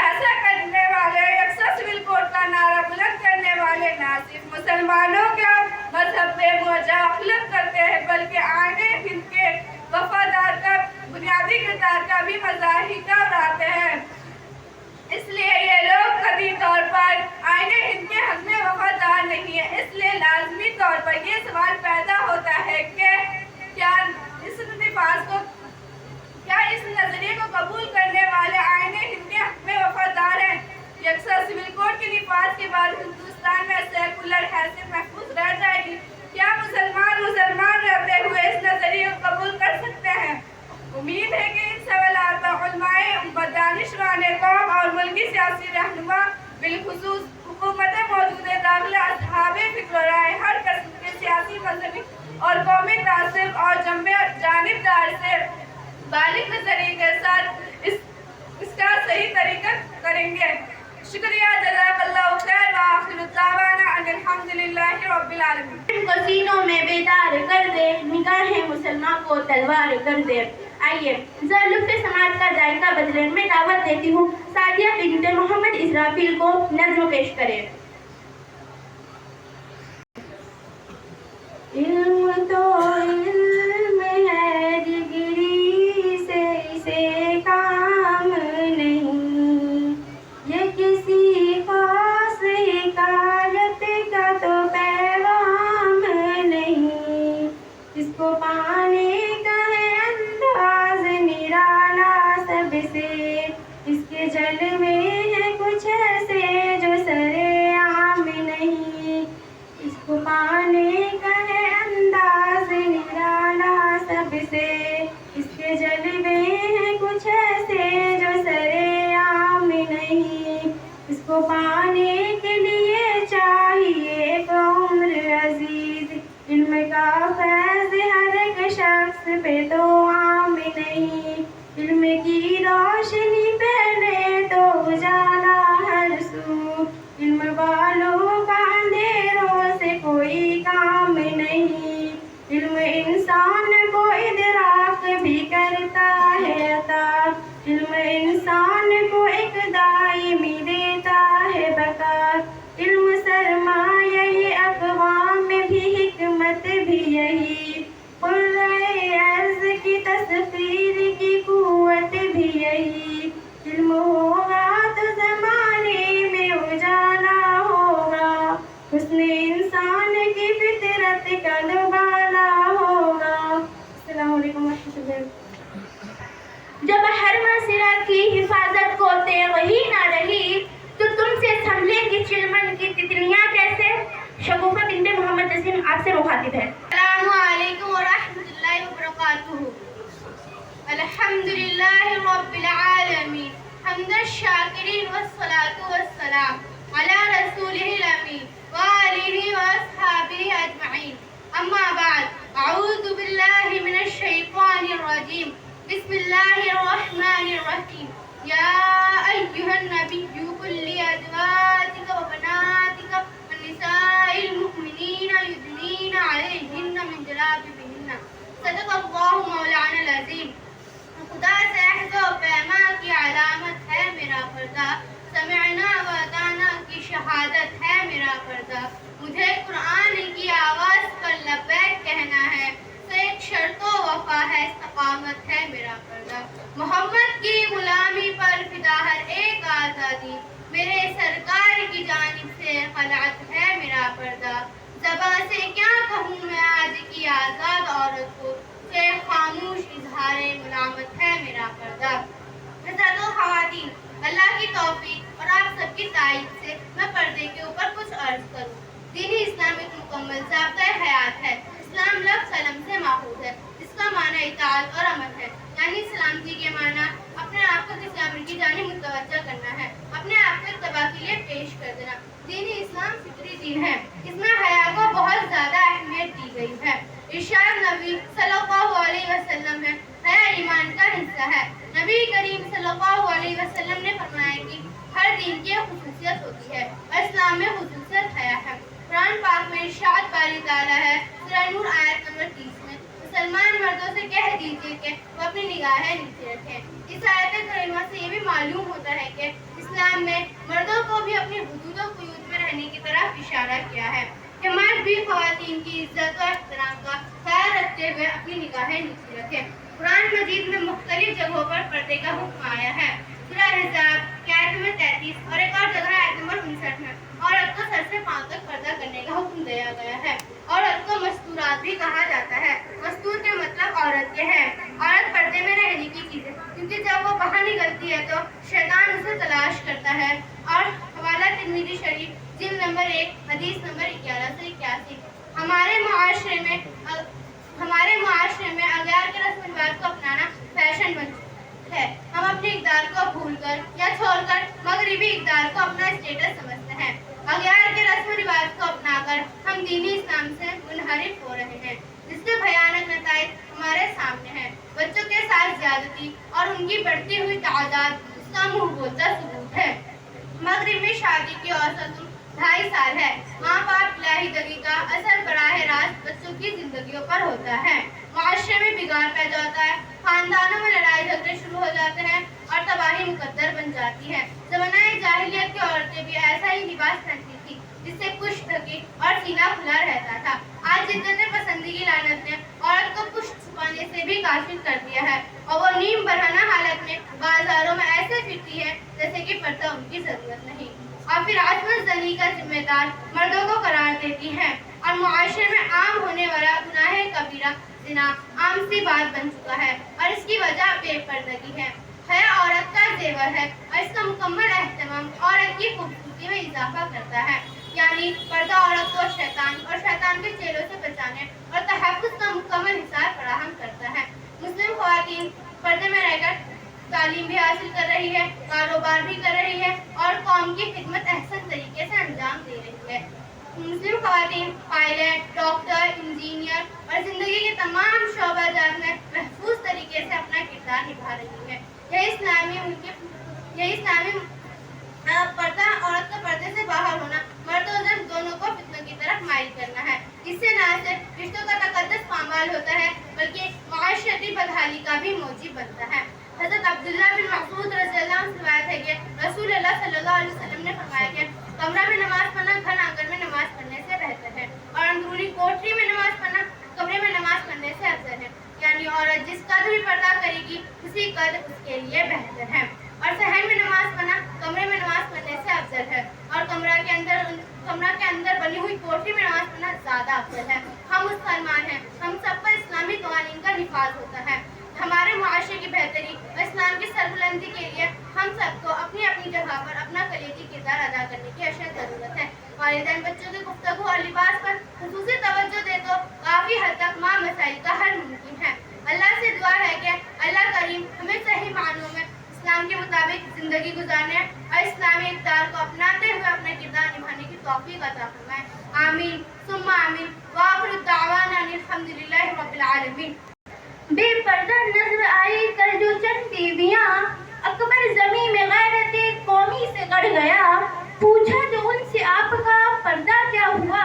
Speaker 2: ایسا کرنے والے یکساں سول کوڈ کا نعرہ بلند کرنے والے نہ صرف مسلمانوں کا مذہب میں مداخلت کرتے ہیں بلکہ آئین ہند کے وفادار کا بنیادی کردار کا بھی مظاہرہ اڑاتے ہیں۔ اس لیے یہ لوگ قطعی طور پر آئین ہند کے حق میں وفادار نہیں ہیں۔ اس لیے لازمی طور پر یہ سوال پیدا ہوتا ہے کہ کیا اس نظریے کو قبول کرنے والے آئین ہند کے حق میں وفادار ہیں؟ یکساں سول کوڈ کے نفاذ کے بعد ہندوستان میں سیکولر حیثیت محفوظ رہ جائے گی؟ کیا مسلمان رہتے ہوئے اس نظریے کو قبول سیاسی رہنما بالخصوص حکومت موجودہ داخلہ اصحاب فکر و رائے ہر قسم کے سیاسی مذہبی اور قومی تعصب اور جانبدار سے بالغ نظریے کے ساتھ اس کا صحیح طریقہ کریں گے. شکریہ. جزاک اللہ خیر. وآخر دعوانا ان الحمدللہ رب العالمین.
Speaker 1: کو سینوں میں بیدار کر دے, نگاہیں مسلمان کو تلوار کر دے. آئیے ذرا لطف سماعت کا ذائقہ بدلے. میں دعوت دیتی ہوں سعدیہ بنت محمد اسرافیل کو نظم پیش کریں. علم تو علم ہے, ڈگری سے اسے کام نہیں, یہ کسی خاص حکایت کا تو پیغام نہیں, اس کو پانے کا ہے انداز نرالا سب سے, اس کے جلوے ہیں کچھ ایسے جو سرے عام نہیں, اس کو پانے کا ہے انداز نرالا سب سے, اس کے جلوے ہیں کچھ ایسے جو سرے عام نہیں, اس کو پانے کے لیے چاہیے ایک عمر عزیز, علم کا فیض ہر ایک شخص پہ تو عام نہیں, علم کی روشنی پہلے تو اجالا ہر سو, علم والوں کا اندھیروں سے کوئی کام نہیں, علم انسان کو ادراک بھی کرتا ہے عطا, علم انسان کو ایک دائمی دیتا ہے بقا, علم سرمایہ اقوام میں بھی حکمت بھی یہی, قرۂ ارض کی تسخیر کی قوت بھی یہی, علم ہوگا تو زمانے میں اجالا ہوگا, حسن انسان کی فطرت کا دوبالا ہوگا. السلام علیکم ورحمۃ اللہ. جب ہر معاشرہ کی حفاظت کو تیغ ہی نہ رہی تو تم سے سنبھلیں گی چلمن کی تتلیاں کیسے. شگوفہ بنت محمد نسیم آپ سے مخاطب ہے.
Speaker 3: السلام علیکم ورحمۃ اللہ وبرکاتہ. الحمدللہ رب العالمین, حمد الشاکرین والصلاة والسلام علی رسولہ الامین وآلہ واصحابہ اجمعین. اما بعد, اعوذ باللہ من الشیطان الرجیم, بسم اللہ الرحمن الرحیم. یا ایہا النبی قل لأزواجک وبناتک ونساء المؤمنین یدنین علیہن من جلابیبہن. صدق اللہ مولانا العظیم. خدا سے عہد و پیمان کی علامت ہے میرا پردہ, سمعنا و اطعنا کی شہادت ہے میرا پردہ. مجھے قرآن کی آواز پر لبیک کہنا ہے, سے ایک شرط و وفا ہے, استقامت ہے میرا پردہ. محمد کی غلامی پر فدا ہر ایک آزادی, میرے سرکار کی جانب سے خلعت ہے میرا پردہ. زبان سے کیا کہوں میں آج کی آزاد عورت کو, سے خاموش اظہار ملامت ہے میرا پردہ. حضرت و خواتین, اللہ کی توفیق اور آپ سب کی تائید سے میں پردے کے اوپر کچھ عرض کروں. دینی اسلام ایک مکمل ضابطۂ حیات ہے. اسلام لفظ سلم سے ماخوذ ہے, اس کا معنی اطاعت اور امر ہے. یعنی سلامتی کے معنی اپنے آپ کو کسی امر کی جانب متوجہ کرنا ہے, اپنے آپ کو اتباع کے لیے پیش کر دینا. دینی اسلام فطری دین ہے, اس میں حیا کو بہت زیادہ اہمیت دی گئی ہے. ارشاد نبی صلی اللہ علیہ وسلم ہے, حیا ایمان کا حصہ ہے. نبی کریم صلی اللہ علیہ وسلم نے فرمایا کہ ہر دین کی خصوصیت ہوتی ہے اور اسلام میں خصوصیت حیا ہے. قرآن پاک میں ارشاد باری تعالیٰ ہے, سورہ نور آیت نمبر 30 میں, مسلمان مردوں سے کہہ دیجیے کہ وہ اپنی نگاہیں نیچے رکھیں. اس آیت کریمہ سے یہ بھی معلوم ہوتا ہے کہ اسلام میں مردوں کو بھی اپنی حدود و قیود میں رہنے کی طرف اشارہ کیا ہے کہ مرد بھی خواتین کی عزت و احترام کا خیال رکھتے ہوئے اپنی نگاہیں نیچے رکھیں. قرآن مجید میں مختلف جگہوں پر پردے کا حکم آیا ہے. سورہ احزاب کی آیت نمبر 33 اور ایک اور جگہ آیت نمبر 59 میں عورت کو سر سے پاؤں تک پردہ کرنے کا حکم دیا گیا ہے. عورت کو مستورات بھی کہا جاتا ہے. مستور کے مطلب عورت کے ہے. عورت پردے میں رہنے کی چیز ہے, کیونکہ جب وہ باہر نکلتی ہے تو شیطان اسے تلاش کرتا ہے. اور حوالہ ترمذی شریف جلد نمبر 1 حدیث نمبر 11 سے 81. ہمارے معاشرے میں اغیار کے رسم الخط کو اپنانا فیشن بن چکا ہے. ہم اپنی اقدار کو بھول کر یا چھوڑ کر مغربی دیدار کو اپنا اسٹیٹس سمجھتے ہیں. اغیار کے رسم و رواج کو اپنا کر ہم دینی اسلام سے منحرف ہو رہے ہیں، جس کے بھیانک نتائج ہمارے سامنے ہیں. بچوں کے ساتھ زیادتی اور ان کی بڑھتی ہوئی تعداد اس کا منہ بولتا ثبوت ہے. مغرب میں شادی کی اوسط 2.5 سال ہے. ماں باپ الہی دگی کا اثر براہ راست بچوں کی زندگیوں پر ہوتا ہے. معاشرے میں بگاڑ پیدا ہوتا ہے، خاندانوں میں لڑائی جھگڑے شروع ہو جاتے ہیں اور تباہی مقدر بن جاتی ہے. زمانہ جاہلیت کی عورتیں بھی ایسا ہی لباس پہنتی تھی جس سے پشت ڈھکی اور سینہ کھلا رہتا تھا. آج جدت پسندی کی لعنت نے عورت کو پشت چھپانے سے بھی غافل کر دیا ہے اور وہ نیم برہنہ حالت میں بازاروں میں ایسے پھرتی ہے جیسے کہ پردہ ان کی ضرورت نہیں، اور پھر عصمت زنی کا ذمہ دار مردوں کو قرار دیتی ہے. اور معاشرے میں عام ہونے والا گناہ کبیرہ زنا عام سی بات بن چکا ہے اور اس کی وجہ بے پردگی ہے. حیا عورت کا زیور ہے اور اس کا مکمل اہتمام عورت کی خوبصورتی میں اضافہ کرتا ہے. یعنی پردہ عورت کو شیطان اور شیطان کے چیلوں سے بچانے اور تحفظ کا مکمل حصار فراہم کرتا ہے. مسلم خواتین پردے میں رہ کر تعلیم بھی حاصل کر رہی ہے، کاروبار بھی کر رہی ہے اور قوم کی خدمت احسن طریقے سے انجام دے رہی ہے. مسلم خواتین پائلٹ، ڈاکٹر، انجینئر اور زندگی کے تمام شعبہ جات میں محفوظ طریقے سے اپنا کردار نبھا رہی ہے. یہ اسلامی پردہ عورت کا پردے سے باہر ہونا مرد و زن دونوں کو فتنوں کی طرف مائل کرنا ہے. اس سے نہ صرف رشتوں کا تقدس پامال ہوتا ہے بلکہ معاشرتی بدحالی کا بھی موجب بنتا ہے. حضرت عبداللہ بن مسعود رضی اللہ عنہ سے روایت ہے کہ رسول اللہ صلی اللہ علیہ وسلم نے فرمایا کہ کمرہ میں نماز پڑھنا گھر آنگن میں نماز پڑھنے سے بہتر ہے اور اندرونی کوٹری میں نماز پڑھنا کمرے میں نماز پڑھنے سے افضل ہے. یعنی عورت جس قدر بھی پردہ کرے گی اسی قدر اس کے لیے بہتر ہے. اور صحن میں نماز پڑھنا کمرے میں نماز پڑھنے سے افضل ہے اور کمرہ کے اندر بنی ہوئی کوٹری میں نماز پڑھنا زیادہ افضل ہے. ہم مسلمان ہیں، ہم سب پر اسلامی قوانین کا نفاذ ہوتا ہے. ہمارے معاشرے کی بہتری اور اسلام کی سربلندی کے لیے ہم سب کو اپنی اپنی جگہ پر اپنا کلیدی کردار ادا کرنے کی اشد ضرورت ہے. والدین بچوں کی گفتگو اور لباس پر خصوصی توجہ دے تو کافی حد تک ماں مسائل کا حل ممکن ہے. اللہ سے دعا ہے کہ اللہ کریم ہمیں صحیح معنوں میں اسلام کے مطابق زندگی گزارنے اور اسلامی اقدار کو اپناتے ہوئے اپنا کردار نبھانے کی توفیق عطا فرمائے. آمین ثم آمین. وآخر دعوانا ان الحمدللہ رب العالمین.
Speaker 1: بے پردہ نظر آئی کر جو چند بیویاں، اکبر زمین میں غیرت قومی سے گڑ گیا. پوچھا تو ان سے آپ کا پردہ کیا ہوا،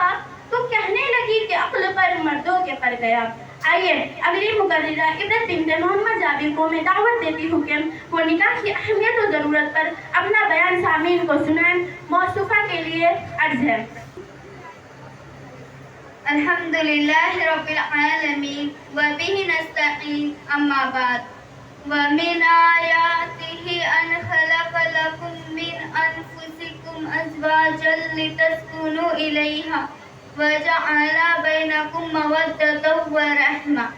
Speaker 1: تو کہنے لگی کہ عقل پر مردوں کے پر گیا. آئیے اگلی مقررہ عبرت بنت محمد جابر کو میں دعوت دیتی ہوں کہ وہ نکاح کی اہمیت و ضرورت پر اپنا بیان سامعین کو سنائیں. موصوفہ کے لیے عرض ہے.
Speaker 2: الحمدللہ رب العالمین وبہ نستعین اما بعد. ومن آیاتہ ان خلق لکم من انفسکم ازواجا لتسکنوا الیہا وجعل بینکم مودۃ ورحمہ.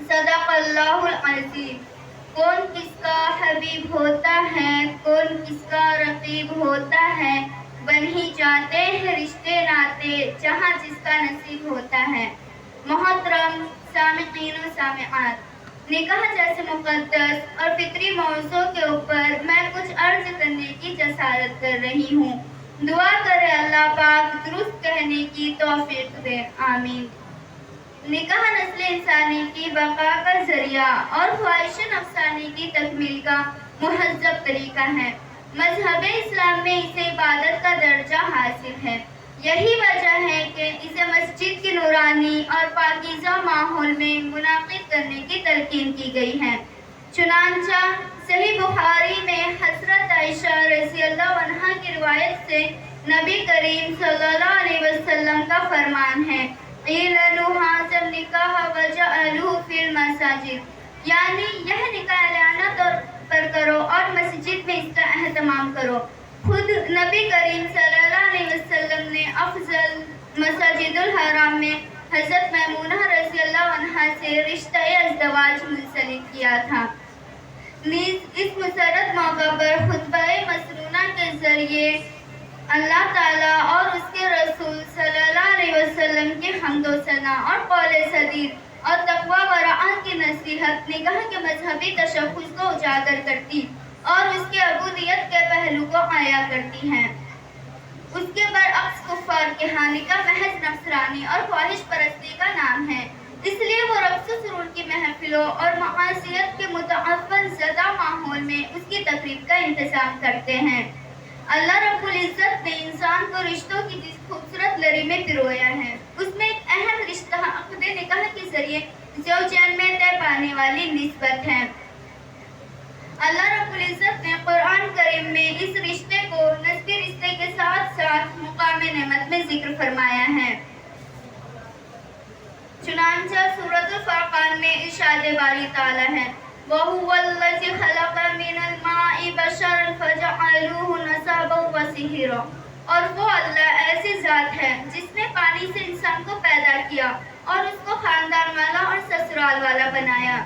Speaker 2: صدق اللہ العظیم. کون کس کا حبیب ہوتا ہے، کون کس کا رقیب ہوتا ہے، بن ہی جاتے ہیں رشتے ناتے جہاں جس کا نصیب ہوتا ہے. محترم سامعین و سامعات، نکاح جیسے مقدس اور فطری موضوع کے اوپر میں کچھ عرض کرنے کی جسارت کر رہی ہوں. دعا کرے اللہ پاک درست کہنے کی توفیق دے. آمین. نکاح نسل انسانی کی بقا کا ذریعہ اور خواہش نفسانی کی تکمیل کا مہذب طریقہ ہے. مذہب اسلام میں اسے عبادت کا درجہ حاصل ہے. یہی وجہ ہے کہ اسے مسجد کی نورانی اور پاکیزہ ماحول میں منعقد کرنے کی تلقین کی گئی ہے. چنانچہ صحیح بخاری میں حضرت عائشہ رضی اللہ عنہا کی روایت سے نبی کریم صلی اللہ علیہ وسلم کا فرمان ہے، اعلنوا ھذا النکاح وجعلوہ فی المساجد. یعنی یہ نکاح اعلانہ طور پر کرو اور مسجد میں اس کا اہتمام کرو. خود نبی کریم صلی اللہ علیہ وسلم نے افضل مساجد الحرام میں حضرت میمونہ رضی اللہ عنہا سے رشتہ ازدواج منسلک کیا تھا. نیز اس مسرت موقع پر خطبہ مسنونہ کے ذریعے اللہ تعالیٰ اور اس کے رسول صلی اللہ علیہ وسلم کی حمد و ثنا اور قول سدید اور تقوی ورع کی نصیحت نکاح کے مذہبی تشخص کو اجاگر کرتی
Speaker 3: اور اس کے عبودیت کے پہلو کو عیاں کرتی ہیں۔ اس کے برعکس کفار کے ہاں نکاح محض نفسرانی اور خواہش پرستی کا نام ہے، اس لیے وہ رقص و سرور کی محفلوں اور معاشیت کے متعفن زدہ ماحول میں اس کی تقریب کا انتظام کرتے ہیں۔ اللہ رب العزت نے انسان کو رشتوں کی جس خوبصورت لڑی میں پرویا ہے، اس میں ایک اہم رشتہ عقد نکاح کے ذریعے زوجین میں طے پانے والی نسبت ہے۔ اللہ رب العزت نے قرآن کریم میں اس رشتے کو نسبی رشتے کے ساتھ ساتھ مقام نعمت میں ذکر فرمایا ہے۔ چنانچہ سورۃ الفرقان میں ارشاد باری تعالیٰ ہے، وَهُوَ الَّذِي خَلَقَ مِنَ الْمَاءِ بَشَرًا فَجَعَلَهُ نَسَبًا وَصِهْرًا، اور وہ اللہ ایسی ذات ہے جس نے پانی سے انسان کو پیدا کیا اور اس کو خاندان والا اور سسرال والا بنایا۔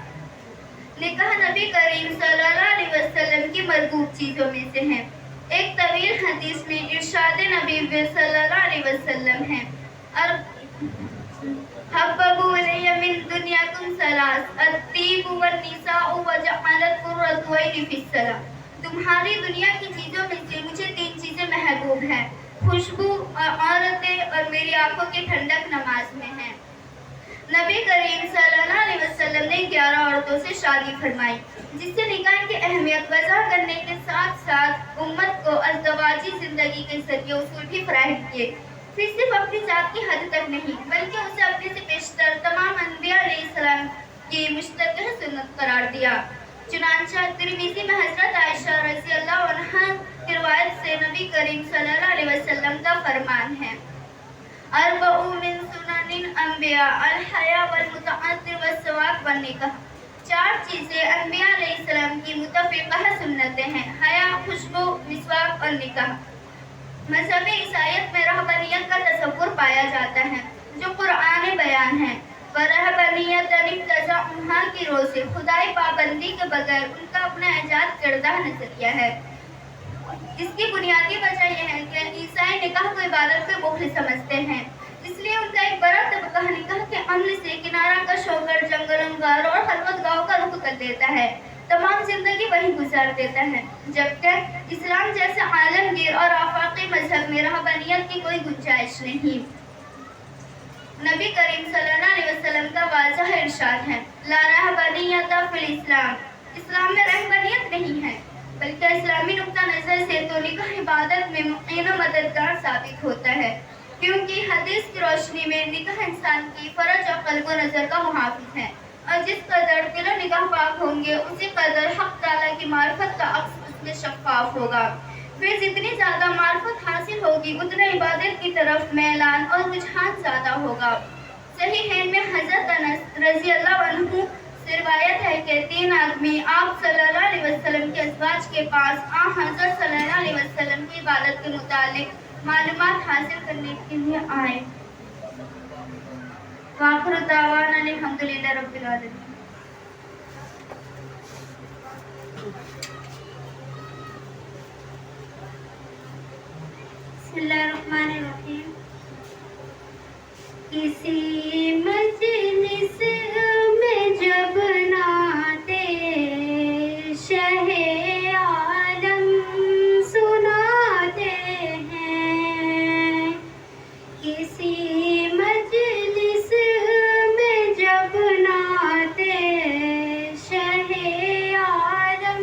Speaker 3: نکاح نبی کریم صلی اللہ علیہ وسلم کی مرغوب چیزوں میں سے ہے۔ ایک طویل حدیث میں ارشاد نبی صلی اللہ علیہ وسلم ہے، حببوا الی من دنیاکم ثلاث الطیب والنساء وجعلت قرۃ عینی فی الصلاۃ، تمہاری دنیا کی چیزوں میں سے مجھے 3 چیزیں محبوب ہیں، خوشبو اور عورتیں، اور میری آنکھوں کی ٹھنڈک نماز میں ہے۔ نبی کریم صلی اللہ علیہ وسلم نے 11 عورتوں سے شادی فرمائی، جس سے نکاح کی اہمیت وضاح کرنے کے ساتھ ساتھ امت کو ازدواجی زندگی کے ذریعے اصول بھی فراہم کیے، پھر صرف اپنی ذات کی حد تک نہیں بلکہ اسے اپنے سے بیشتر تمام انبیاء علیہ السلام کی مشترکہ سنت قرار دیا۔ چنانچہ ترمذی میں حضرت عائشہ رضی اللہ عنہا کی روایت سے نبی کریم صلی اللہ علیہ وسلم کا فرمان ہے، اربع من سنن الانبیاء الحیا والمتعطر والسواک والنکاح، 4 چیزیں انبیاء علیہ السلام کی متفقہ سنتیں ہیں، حیا، خوشبو، مسواک اور نکاح۔ مذہب عیسائیت میں رہبانیت کا تصور پایا جاتا ہے جو قرآن بیان ہے، وَرَهْبَانِيَّةً ابْتَدَعُوهَا کی روح سے خدائی پابندی کے بغیر ان کا اپنا ایجاد کردہ نظریہ ہے۔ اس کی بنیادی وجہ یہ ہے کہ عیسائی نکاح کو عبادت کے بخل سمجھتے ہیں، اس لیے ان کا ایک بڑا طبقہ نکاح کے عمل سے کنارہ کش ہو کر جنگلوں، غاروں اور خلوت گاہوں کا رخ کر دیتا ہے، تمام زندگی وہی گزار دیتا ہے، جبکہ اسلام جیسے عالمگیر اور آفاقی مذہب میں رہبانیت کی کوئی گنجائش نہیں۔ نبی کریم صلی اللہ علیہ وسلم کا واضح ارشاد ہے، لا رہبانیت فی الاسلام، اسلام میں رہبانیت نہیں ہے، بلکہ اسلامی نقطہ نظر سے تو نکاح عبادت میں معین و مددگار ثابت ہوتا ہے، کیونکہ حدیث کی روشنی میں نکاح انسان کی فرج اور قلب و نظر کا محافظ ہے، اور جس قدر دل و نگاہ پاک ہوں گے اسی قدر حق تعالیٰ کی معرفت کا عکس اس میں شفاف ہوگا، پھر جتنی زیادہ معرفت حاصل ہوگی اتنا عبادت کی طرف میلان اور رجحان زیادہ ہوگا۔ صحیحین میں حضرت انس رضی اللہ عنہ سے روایت ہے کہ 3 آدمی آپ صلی اللہ علیہ وسلم کے ازواج کے پاس حضرت صلی اللہ علیہ وسلم کی عبادت کے متعلق معلومات حاصل کرنے کے لیے آئے۔ وآخر دعوانا الحمدللہ رب العالمین۔
Speaker 4: بسم اللہ الرحمن الرحیم۔ کسی مجلس میں جب نعتِ شہ عالم سناتے ہیں، کسی مجلس میں جب نعتِ شہ عالم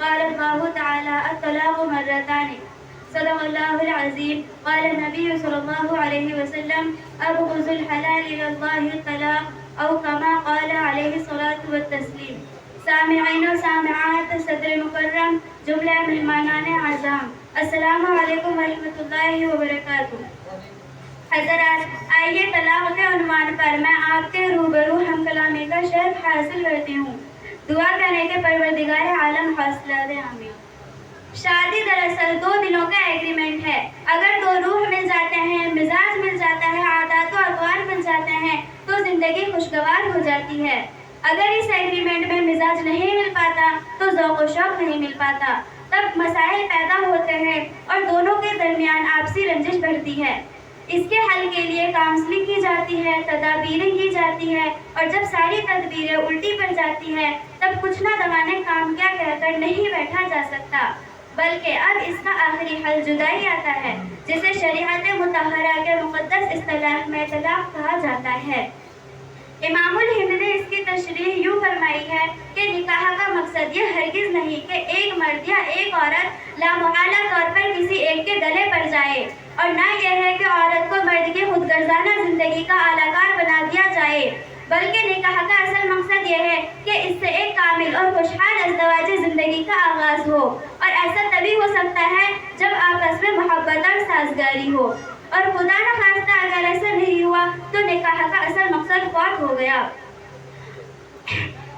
Speaker 2: قال الله تعالى الطلاق مرتان صدق الله العظيم قال النبي صلى الله عليه وسلم أبغض الحلال إلى الله الطلاق أو كما قال عليه الصلاة والتسليم. سامعین و سامعات صدر مکرم جملہ مہمانان اعظم السلام علیکم ورحمۃ اللہ وبرکاتہ. حضرات آئیے طلاق کے عنوان پر میں آپ کے روبرو ہم کلامی کا شرف حاصل کرتی ہوں. دعا کرنے کے پروردگار عالم حوصلہ دے آمین. شادی دراصل 2 دنوں کا ایگریمنٹ ہے. اگر 2 روح مل جاتے ہیں، مزاج مل جاتا ہے، عادات و اقوال مل جاتے ہیں تو زندگی خوشگوار ہو جاتی ہے. اگر اس ایگریمنٹ میں مزاج نہیں مل پاتا تو ذوق و شوق نہیں مل پاتا، تب مسائل پیدا ہوتے ہیں اور دونوں کے درمیان آپسی رنجش بڑھتی ہے. اس کے حل کے لیے کاؤنسلنگ کی جاتی ہے، تدابیریں کی جاتی ہے، اور جب ساری تدبیریں الٹی پڑ جاتی ہے تب کچھ نہ دمانے کام کیا کہہ کر نہیں بیٹھا جا سکتا، بلکہ اب اس کا آخری حل جدائی آتا ہے، جسے شریعت مطہرہ کے مقدس اصطلاح میں طلاق کہا جاتا ہے. امام الہند نے اس کی تشریح یوں فرمائی ہے کہ نکاح کا مقصد یہ ہرگز نہیں کہ ایک مرد یا ایک عورت لامحالہ طور پر کسی ایک کے گلے پڑ جائے، اور نہ یہ ہے کہ عورت کو مرد کی خود غرضانہ زندگی کا اعلی کار بنا دیا جائے، بلکہ نکاح کا اصل مقصد یہ ہے کہ اس سے ایک کامل اور خوشحال ازدواجی زندگی کا آغاز ہو، اور ایسا تبھی ہو سکتا ہے جب آپس میں محبت اور سازگاری ہو، اور خدا نہ خواستہ اگر ایسا نہیں ہوا تو نکاح کا اصل مقصد فوت ہو گیا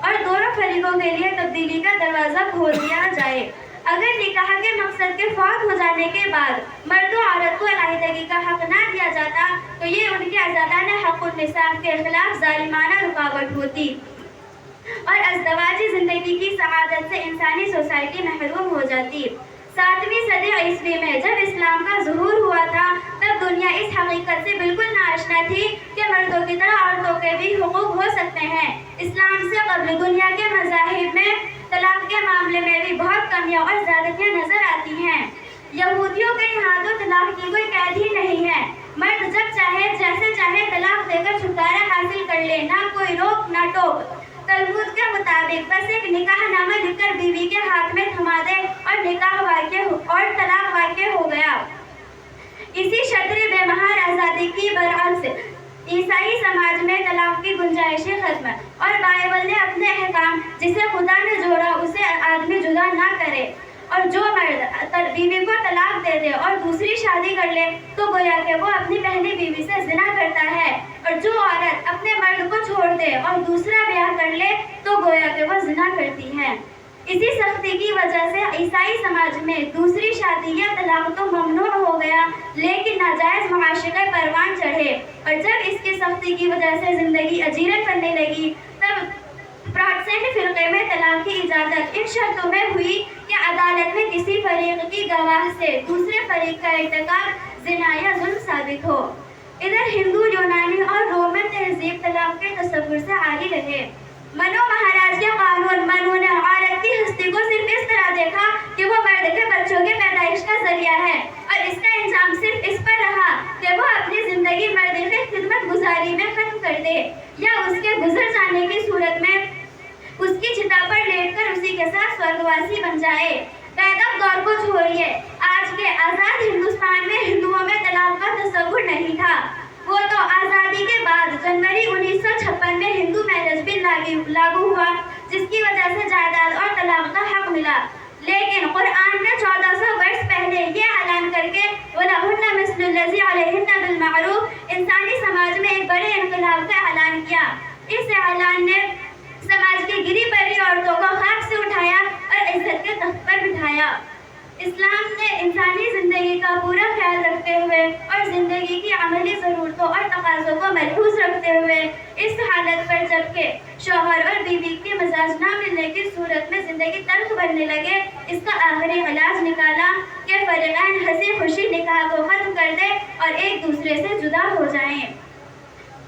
Speaker 2: اور دونوں فریقوں کے لیے تبدیلی کا دروازہ کھول دیا جائے. اگر نکاح کے مقصد کے فوت ہو جانے کے بعد مرد و عورت کو علیحدگی کا حق نہ دیا جاتا تو یہ ان کے آزادانہ حق النصاب کے خلاف ظالمانہ رکاوٹ ہوتی اور ازدواجی زندگی کی سعادت سے انسانی سوسائٹی محروم ہو جاتی. 7ویں صدی عیسوی میں جب اسلام کا ظہور ہوا تھا تب دنیا اس حقیقت سے بالکل ناآشنا تھی کہ مردوں کی طرح عورتوں کے بھی حقوق ہو سکتے ہیں. اسلام سے قبل دنیا کے مذاہب میں طلاق کے معاملے میں بھی بہت کمیاں اور زیادتیاں نظر آتی ہیں. یہودیوں کے یہاں تو طلاق کی کوئی قید ہی نہیں ہے. مرد جب چاہے جیسے چاہے طلاق دے کر چھٹکارا حاصل کر لے، نہ کوئی روک نہ ٹوک. تلمود کے مطابق بس ایک نکاح نامہ لکھ کر بیوی کے ہاتھ میں تھما دے اور نکاح واقع اور طلاق واقع ہو گیا. اسی شطر بے مہار آزادی کی برعکس عیسائی سماج میں طلاق کی گنجائشیں ختم، اور بائبل نے اپنے احکام جسے خدا نے جوڑا اسے آدمی جدا نہ کرے، اور جو مرد بیوی کو طلاق دے دے اور دوسری شادی کر لے تو گویا کہ وہ اپنی پہلی بیوی سے زنا کرتا ہے، اور جو عورت اپنے مرد کو چھوڑ دے اور دوسرا بیاہ کر لے تو گویا کہ وہ زنا کرتی ہے. اسی سختی کی وجہ سے عیسائی سماج میں دوسری شادی یا طلاق تو ممنوع ہو گیا، لیکن ناجائز معاشرے پروان چڑھے، اور جب اس کی سختی کی وجہ سے زندگی اجیرن کرنے لگی تب پروٹسٹنٹ فرقے میں طلاق کی اجازت ان شرطوں میں ہوئی کہ عدالت میں کسی فریق کی گواہ سے دوسرے فریق کا ارتکاب زنا یا ظلم ثابت ہو. ادھر ہندو، یونانی اور رومن تہذیب طلاق کے تصور سے عاری رہے. منو مہاراج کے قانون منو نے عورت کی ہستی کو صرف اس طرح دیکھا کہ وہ مرد کے بچوں کے پیدائش کا ذریعہ ہے، اور اس کا انجام صرف اس پر رہا کہ وہ اپنی زندگی مرد کی خدمت گزاری میں ختم کر دے، یا اس کے گزر جانے کی صورت میں اس کی چتا پر لیٹ کر اسی کے ساتھ سورگواسی بن جائے. ویدک دور کو چھوڑیے، آج کے آزاد ہندوستان میں ہندوؤں میں طلاق کا تصور نہیں تھا. وہ تو آزادی کے بعد جنوری 1956 میں ہندو میرج بل لاگو ہوا، جس کی وجہ سے جائیداد اور طلاق کا حق ملا. لیکن قرآن نے 1400 برس پہلے یہ اعلان کر کے وَلَهُنَّ مِثْلُ الَّذِي عَلَيْهِنَّ بِالْمَعْرُوفِ انسانی سماج میں ایک بڑے انقلاب کا اعلان کیا. اس اعلان نے سماج کی گری پڑی عورتوں کو خاک سے اٹھایا اور عزت کے تخت پر بٹھایا. اسلام نے انسانی زندگی کا پورا خیال رکھتے ہوئے اور زندگی کی عملی ضرورتوں اور تقاضوں کو ملحوظ رکھتے ہوئے اس حالت پر جبکہ شوہر اور بیوی کے مزاج نہ ملنے کی صورت میں زندگی تلخ بننے لگے، اس کا آخری علاج نکالا کہ فریقین ہنسی خوشی نکاح کو ختم کر دے اور ایک دوسرے سے جدا ہو جائیں.